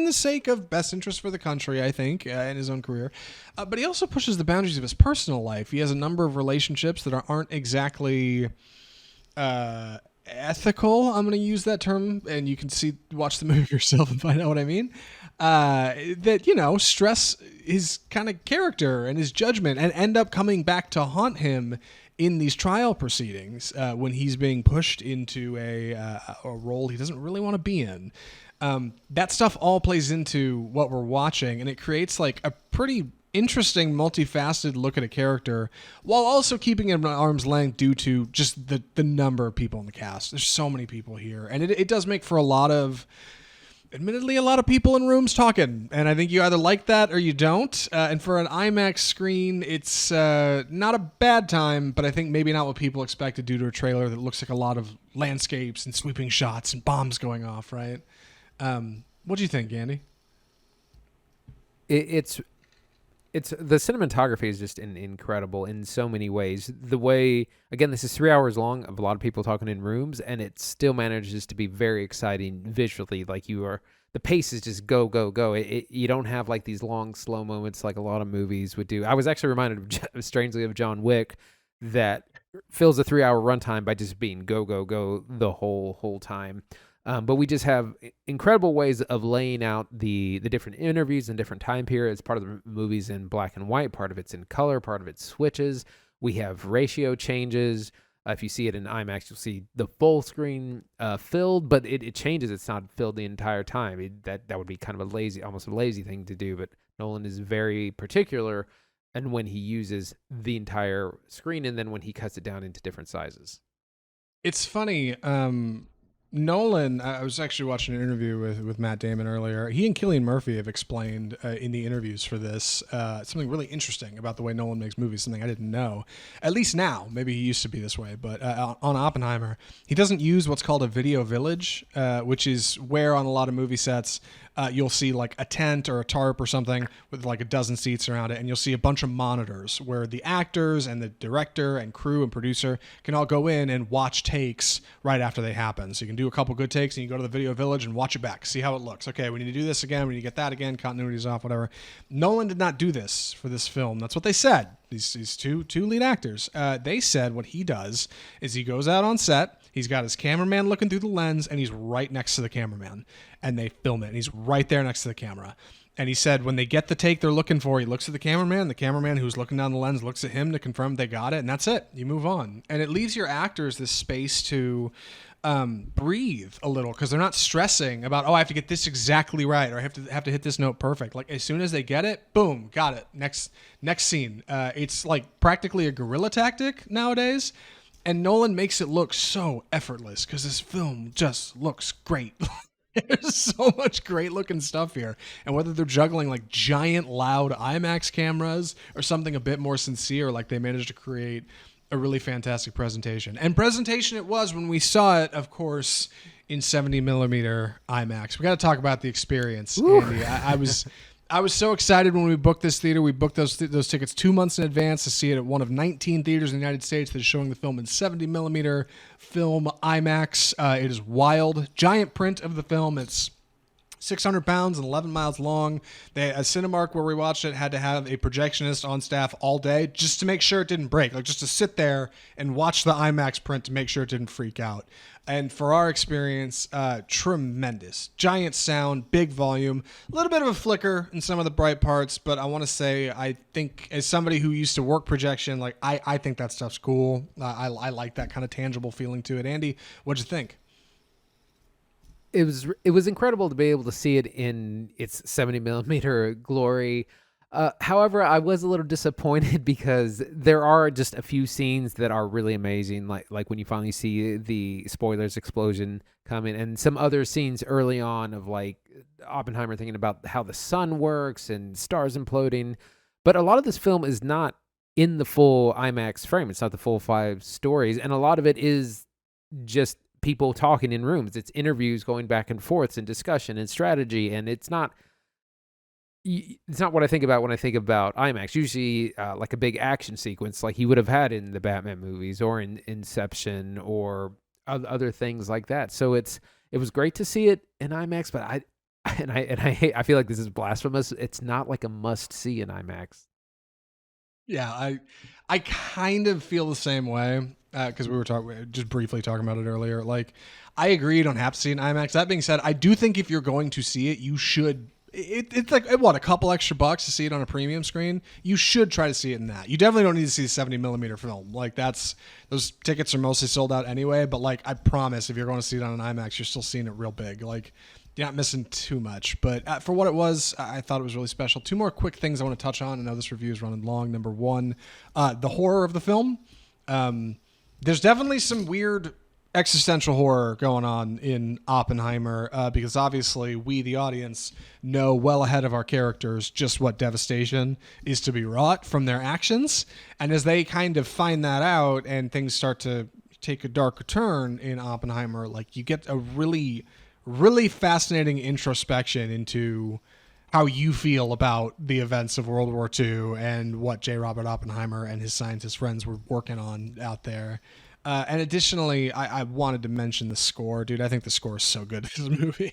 the sake of best interest for the country, I think, in his own career, but he also pushes the boundaries of his personal life. He has a number of relationships that aren't exactly ethical. I'm going to use that term, and you can watch the movie yourself and find out what I mean. That stress his kind of character and his judgment, and end up coming back to haunt him in these trial proceedings when he's being pushed into a role he doesn't really want to be in. That stuff all plays into what we're watching, and it creates like a pretty interesting, multifaceted look at a character, while also keeping him at arm's length due to just the number of people in the cast. There's so many people here, and it does make for admittedly, a lot of people in rooms talking, and I think you either like that or you don't. And for an IMAX screen, it's not a bad time, but I think maybe not what people expected due to a trailer that looks like a lot of landscapes and sweeping shots and bombs going off, right? What do you think, Andy? It's the cinematography is just incredible in so many ways. The way, again, this is 3 hours long of a lot of people talking in rooms, and it still manages to be very exciting visually. Like, the pace is just go, go, go. You don't have like these long, slow moments like a lot of movies would do. I was actually reminded strangely of John Wick, that fills the 3 hour runtime by just being go, go, go the whole time. But we just have incredible ways of laying out the different interviews and different time periods. Part of the movie's in black and white, part of it's in color, part of it switches. We have ratio changes. If you see it in IMAX, you'll see the full screen filled, but it changes. It's not filled the entire time. That would be kind of almost a lazy thing to do. But Nolan is very particular and when he uses the entire screen, and then when he cuts it down into different sizes. It's funny. Nolan, I was actually watching an interview with Matt Damon earlier. He and Cillian Murphy have explained in the interviews for this something really interesting about the way Nolan makes movies, something I didn't know. At least now. Maybe he used to be this way. But on Oppenheimer, he doesn't use what's called a video village, which is where on a lot of movie sets you'll see like a tent or a tarp or something with like a dozen seats around it, and you'll see a bunch of monitors where the actors and the director and crew and producer can all go in and watch takes right after they happen. So you can do a couple good takes and you go to the video village and watch it back, see how it looks. Okay, we need to do this again, we need to get that again, continuity's off, whatever. Nolan did not do this for this film. That's what they said. These two lead actors. They said what he does is he goes out on set, he's got his cameraman looking through the lens, and he's right next to the cameraman. And they film it, and he's right there next to the camera. And he said when they get the take they're looking for, he looks at the cameraman who's looking down the lens looks at him to confirm they got it, and that's it. You move on. And it leaves your actors this space to breathe a little, because they're not stressing about, I have to get this exactly right, or I have to hit this note perfect. Like as soon as they get it, boom, got it. Next scene. It's like practically a guerrilla tactic nowadays. And Nolan makes it look so effortless because this film just looks great. There's so much great looking stuff here. And whether they're juggling like giant loud IMAX cameras or something a bit more sincere, like they managed to create a really fantastic presentation. And presentation it was when we saw it, of course, in 70 millimeter IMAX. We got to talk about the experience, Andy. I was so excited when we booked this theater. We booked those tickets 2 months in advance to see it at one of 19 theaters in the United States that is showing the film in 70 millimeter film IMAX. It is wild. Giant print of the film. It's 600 pounds and 11 miles long. A Cinemark where we watched it had to have a projectionist on staff all day just to make sure it didn't break, like just to sit there and watch the IMAX print to make sure it didn't freak out. And for our experience, tremendous. Giant sound, big volume, a little bit of a flicker in some of the bright parts, but I want to say, I think as somebody who used to work projection, like I think that stuff's cool. I like that kind of tangible feeling to it. Andy, what'd you think? It was incredible to be able to see it in its 70 millimeter glory. However, I was a little disappointed because there are just a few scenes that are really amazing, like when you finally see the spoilers explosion come in, and some other scenes early on of like Oppenheimer thinking about how the sun works and stars imploding. But a lot of this film is not in the full IMAX frame. It's not the full 5 stories, and a lot of it is just people talking in rooms. It's interviews going back and forth and discussion and strategy, and it's not what I think about when I think about IMAX. Usually like a big action sequence like you would have had in the Batman movies or in Inception or other things like that. So it was great to see it in IMAX, but I feel like this is blasphemous. It's not like a must see in IMAX. Yeah, I kind of feel the same way because we were just briefly talking about it earlier. Like, I agree you don't have to see it in IMAX. That being said, I do think if you're going to see it, you should. It's like, what, a couple extra bucks to see it on a premium screen? You should try to see it in that. You definitely don't need to see a 70 millimeter film. Like, those tickets are mostly sold out anyway, but like, I promise if you're going to see it on an IMAX, you're still seeing it real big. Like, you're not missing too much. But for what it was, I thought it was really special. 2 more quick things I want to touch on. I know this review is running long. Number 1, the horror of the film. There's definitely some weird existential horror going on in Oppenheimer because obviously we, the audience, know well ahead of our characters just what devastation is to be wrought from their actions. And as they kind of find that out and things start to take a darker turn in Oppenheimer, like you get a really, really fascinating introspection into how you feel about the events of World War II and what J. Robert Oppenheimer and his scientist friends were working on out there. And additionally, I wanted to mention the score. Dude, I think the score is so good in this movie.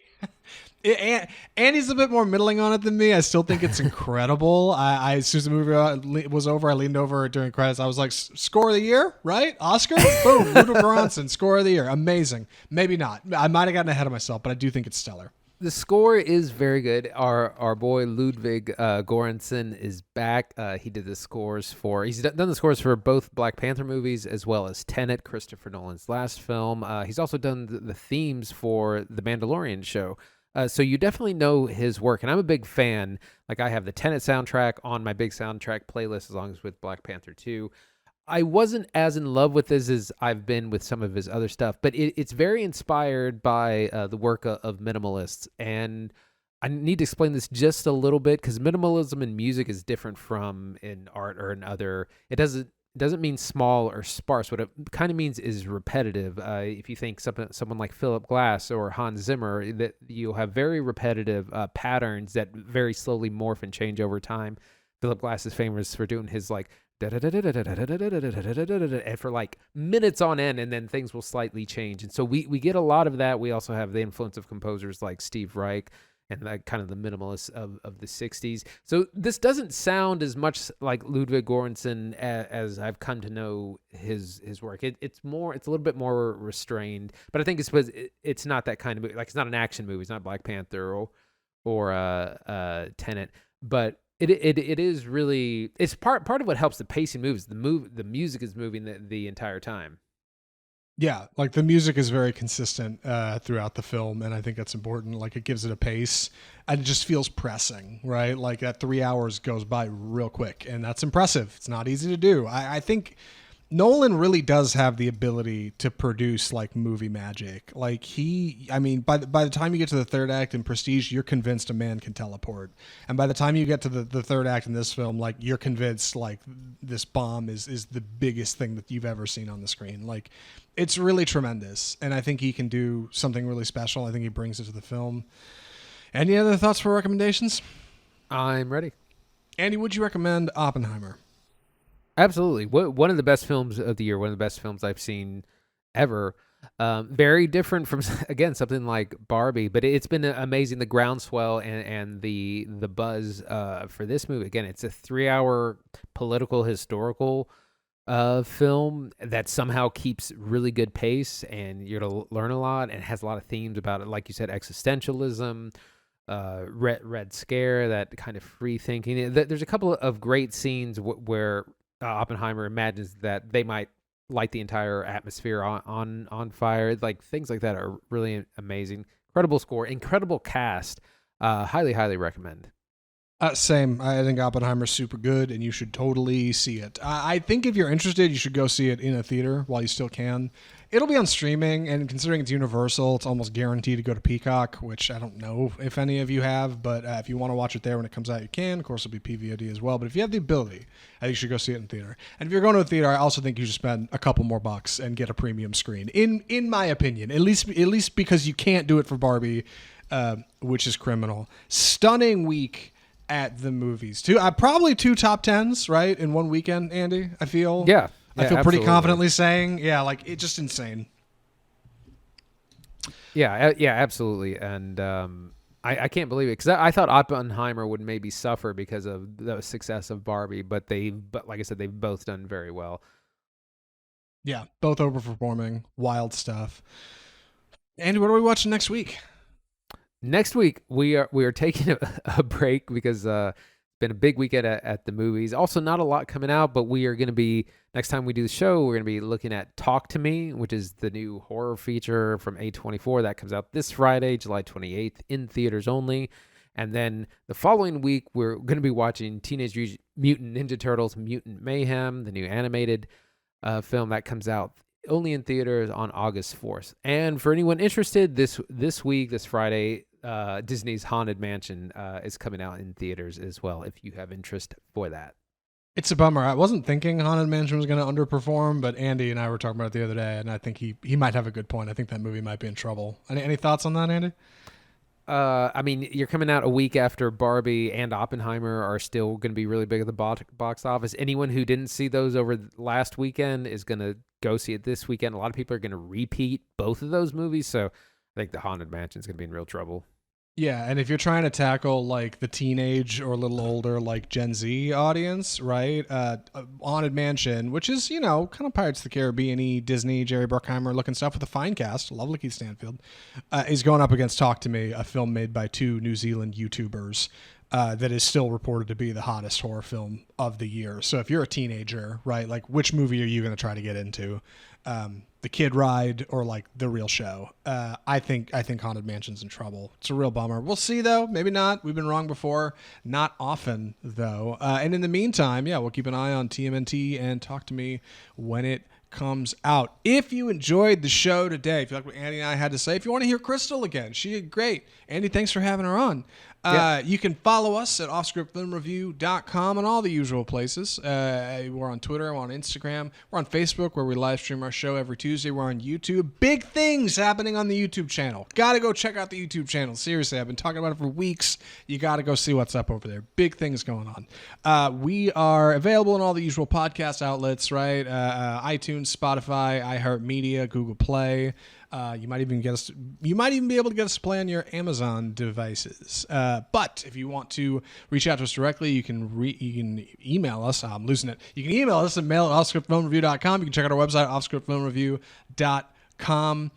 Andy's a bit more middling on it than me. I still think it's incredible. As soon as the movie was over, I leaned over during credits. I was like, score of the year, right? Oscar? Boom, Ludwig Göransson, score of the year. Amazing. Maybe not. I might have gotten ahead of myself, but I do think it's stellar. The score is very good. Our boy Ludwig Göransson is back. He did the scores he's done the scores for both Black Panther movies as well as Tenet, Christopher Nolan's last film. He's also done the themes for the Mandalorian show. So you definitely know his work, and I'm a big fan. Like I have the Tenet soundtrack on my big soundtrack playlist, as long as with Black Panther 2. I wasn't as in love with this as I've been with some of his other stuff, but it's very inspired by the work of minimalists. And I need to explain this just a little bit because minimalism in music is different from in art or in other. It doesn't mean small or sparse. What it kind of means is repetitive. If you think someone like Philip Glass or Hans Zimmer, that you'll have very repetitive patterns that very slowly morph and change over time. Philip Glass is famous for doing his like and for like minutes on end, and then things will slightly change. And so we get a lot of that. We also have the influence of composers like Steve Reich and that kind of the minimalists of the 60s. So this doesn't sound as much like Ludwig Göransson as I've come to know his work. It's a little bit more restrained, but I think it's because it's not that kind of movie. Like it's not an action movie. It's not Black Panther or Tenet, but it is really, it's part of what helps the pacing moves. The music is moving the entire time. Yeah, like the music is very consistent throughout the film, and I think that's important. Like it gives it a pace, and it just feels pressing, right? Like that 3 hours goes by real quick, and that's impressive. It's not easy to do. I think Nolan really does have the ability to produce like movie magic. Like by the time you get to the third act in Prestige, you're convinced a man can teleport. And by the time you get to the third act in this film, like you're convinced like this bomb is the biggest thing that you've ever seen on the screen. Like it's really tremendous. And I think he can do something really special. I think he brings it to the film. Any other thoughts for recommendations? I'm ready. Andy, would you recommend Oppenheimer? Absolutely. One of the best films of the year, one of the best films I've seen ever. Very different from, again, something like Barbie, but it's been amazing. The groundswell and the buzz for this movie. Again, it's a 3-hour political historical film that somehow keeps really good pace, and you're to learn a lot, and has a lot of themes about it. Like you said, existentialism, Red Scare, that kind of free thinking. There's a couple of great scenes where Oppenheimer imagines that they might light the entire atmosphere on fire. Like things like that are really amazing. Incredible score, incredible cast. Highly recommend. Same. I think Oppenheimer's super good, and you should totally see it. I think if you're interested, you should go see it in a theater while you still can. It'll be on streaming, and considering it's Universal, it's almost guaranteed to go to Peacock, which I don't know if any of you have, but if you want to watch it there when it comes out, you can. Of course, it'll be PVOD as well, but if you have the ability, I think you should go see it in theater. And if you're going to a theater, I also think you should spend a couple more bucks and get a premium screen, in my opinion, at least because you can't do it for Barbie, which is criminal. Stunning week at the movies. Probably 2 top 10s, right, in one weekend, Andy, I feel. Yeah. I feel absolutely. pretty confidently saying, like it's just insane. Yeah, absolutely. And I can't believe it, because I thought Oppenheimer would maybe suffer because of the success of Barbie, but like I said, they've both done very well. Yeah, both overperforming. Wild stuff. Andy, what are we watching next week? Next week we are taking a break because it's been a big weekend at the movies. Also, not a lot coming out, but we are going to be, next time we do the show, we're going to be looking at Talk to Me, which is the new horror feature from A24 that comes out this Friday, July 28th, in theaters only. And then the following week, we're going to be watching Teenage Mutant Ninja Turtles Mutant Mayhem, the new animated film that comes out only in theaters on August 4th. And for anyone interested, this week, this Friday, Disney's Haunted Mansion is coming out in theaters as well, if you have interest for that. It's a bummer. I wasn't thinking Haunted Mansion was going to underperform, but Andy and I were talking about it the other day, and I think he might have a good point. I think that movie might be in trouble. Any thoughts on that, Andy? I mean, you're coming out a week after Barbie and Oppenheimer are still going to be really big at the box office. Anyone who didn't see those over last weekend is going to go see it this weekend. A lot of people are going to repeat both of those movies, so I think the Haunted Mansion is going to be in real trouble. Yeah, and if you're trying to tackle like the teenage or a little older like Gen Z audience, right? Haunted Mansion, which is, kind of Pirates of the Caribbean-y, Disney, Jerry Bruckheimer looking stuff with a fine cast, lovely Keith Stanfield, is going up against Talk to Me, a film made by 2 New Zealand YouTubers. that is still reported to be the hottest horror film of the year. So if you're a teenager, right, like which movie are you going to try to get into? The Kid Ride or like The Real Show? I think Haunted Mansion's in trouble. It's a real bummer. We'll see though. Maybe not. We've been wrong before. Not often though. And in the meantime, yeah, we'll keep an eye on TMNT and talk to me when it comes out. If you enjoyed the show today, if you like what Andy and I had to say, if you want to hear Crystal again, she did great. Andy, thanks for having her on. You can follow us at offscriptfilmreview.com and all the usual places. We're on Twitter, we're on Instagram, we're on Facebook where we live stream our show every Tuesday. We're on YouTube. Big things happening on the YouTube channel. Gotta go check out the YouTube channel. Seriously, I've been talking about it for weeks. You gotta go see what's up over there. Big things going on. We are available in all the usual podcast outlets, right? iTunes, Spotify, iHeartMedia, Google Play. You might even be able to get us to play on your Amazon devices. But if you want to reach out to us directly, you can email us. I'm losing it. You can email us at mail@offscriptfilmreview.com. You can check out our website, offscriptfilmreview.com.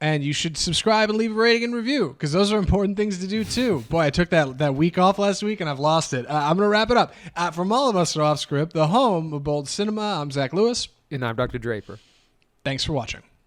And you should subscribe and leave a rating and review because those are important things to do too. Boy, I took that week off last week and I've lost it. I'm going to wrap it up. From all of us at Offscript, the home of bold cinema, I'm Zach Lewis. And I'm Dr. Draper. Thanks for watching.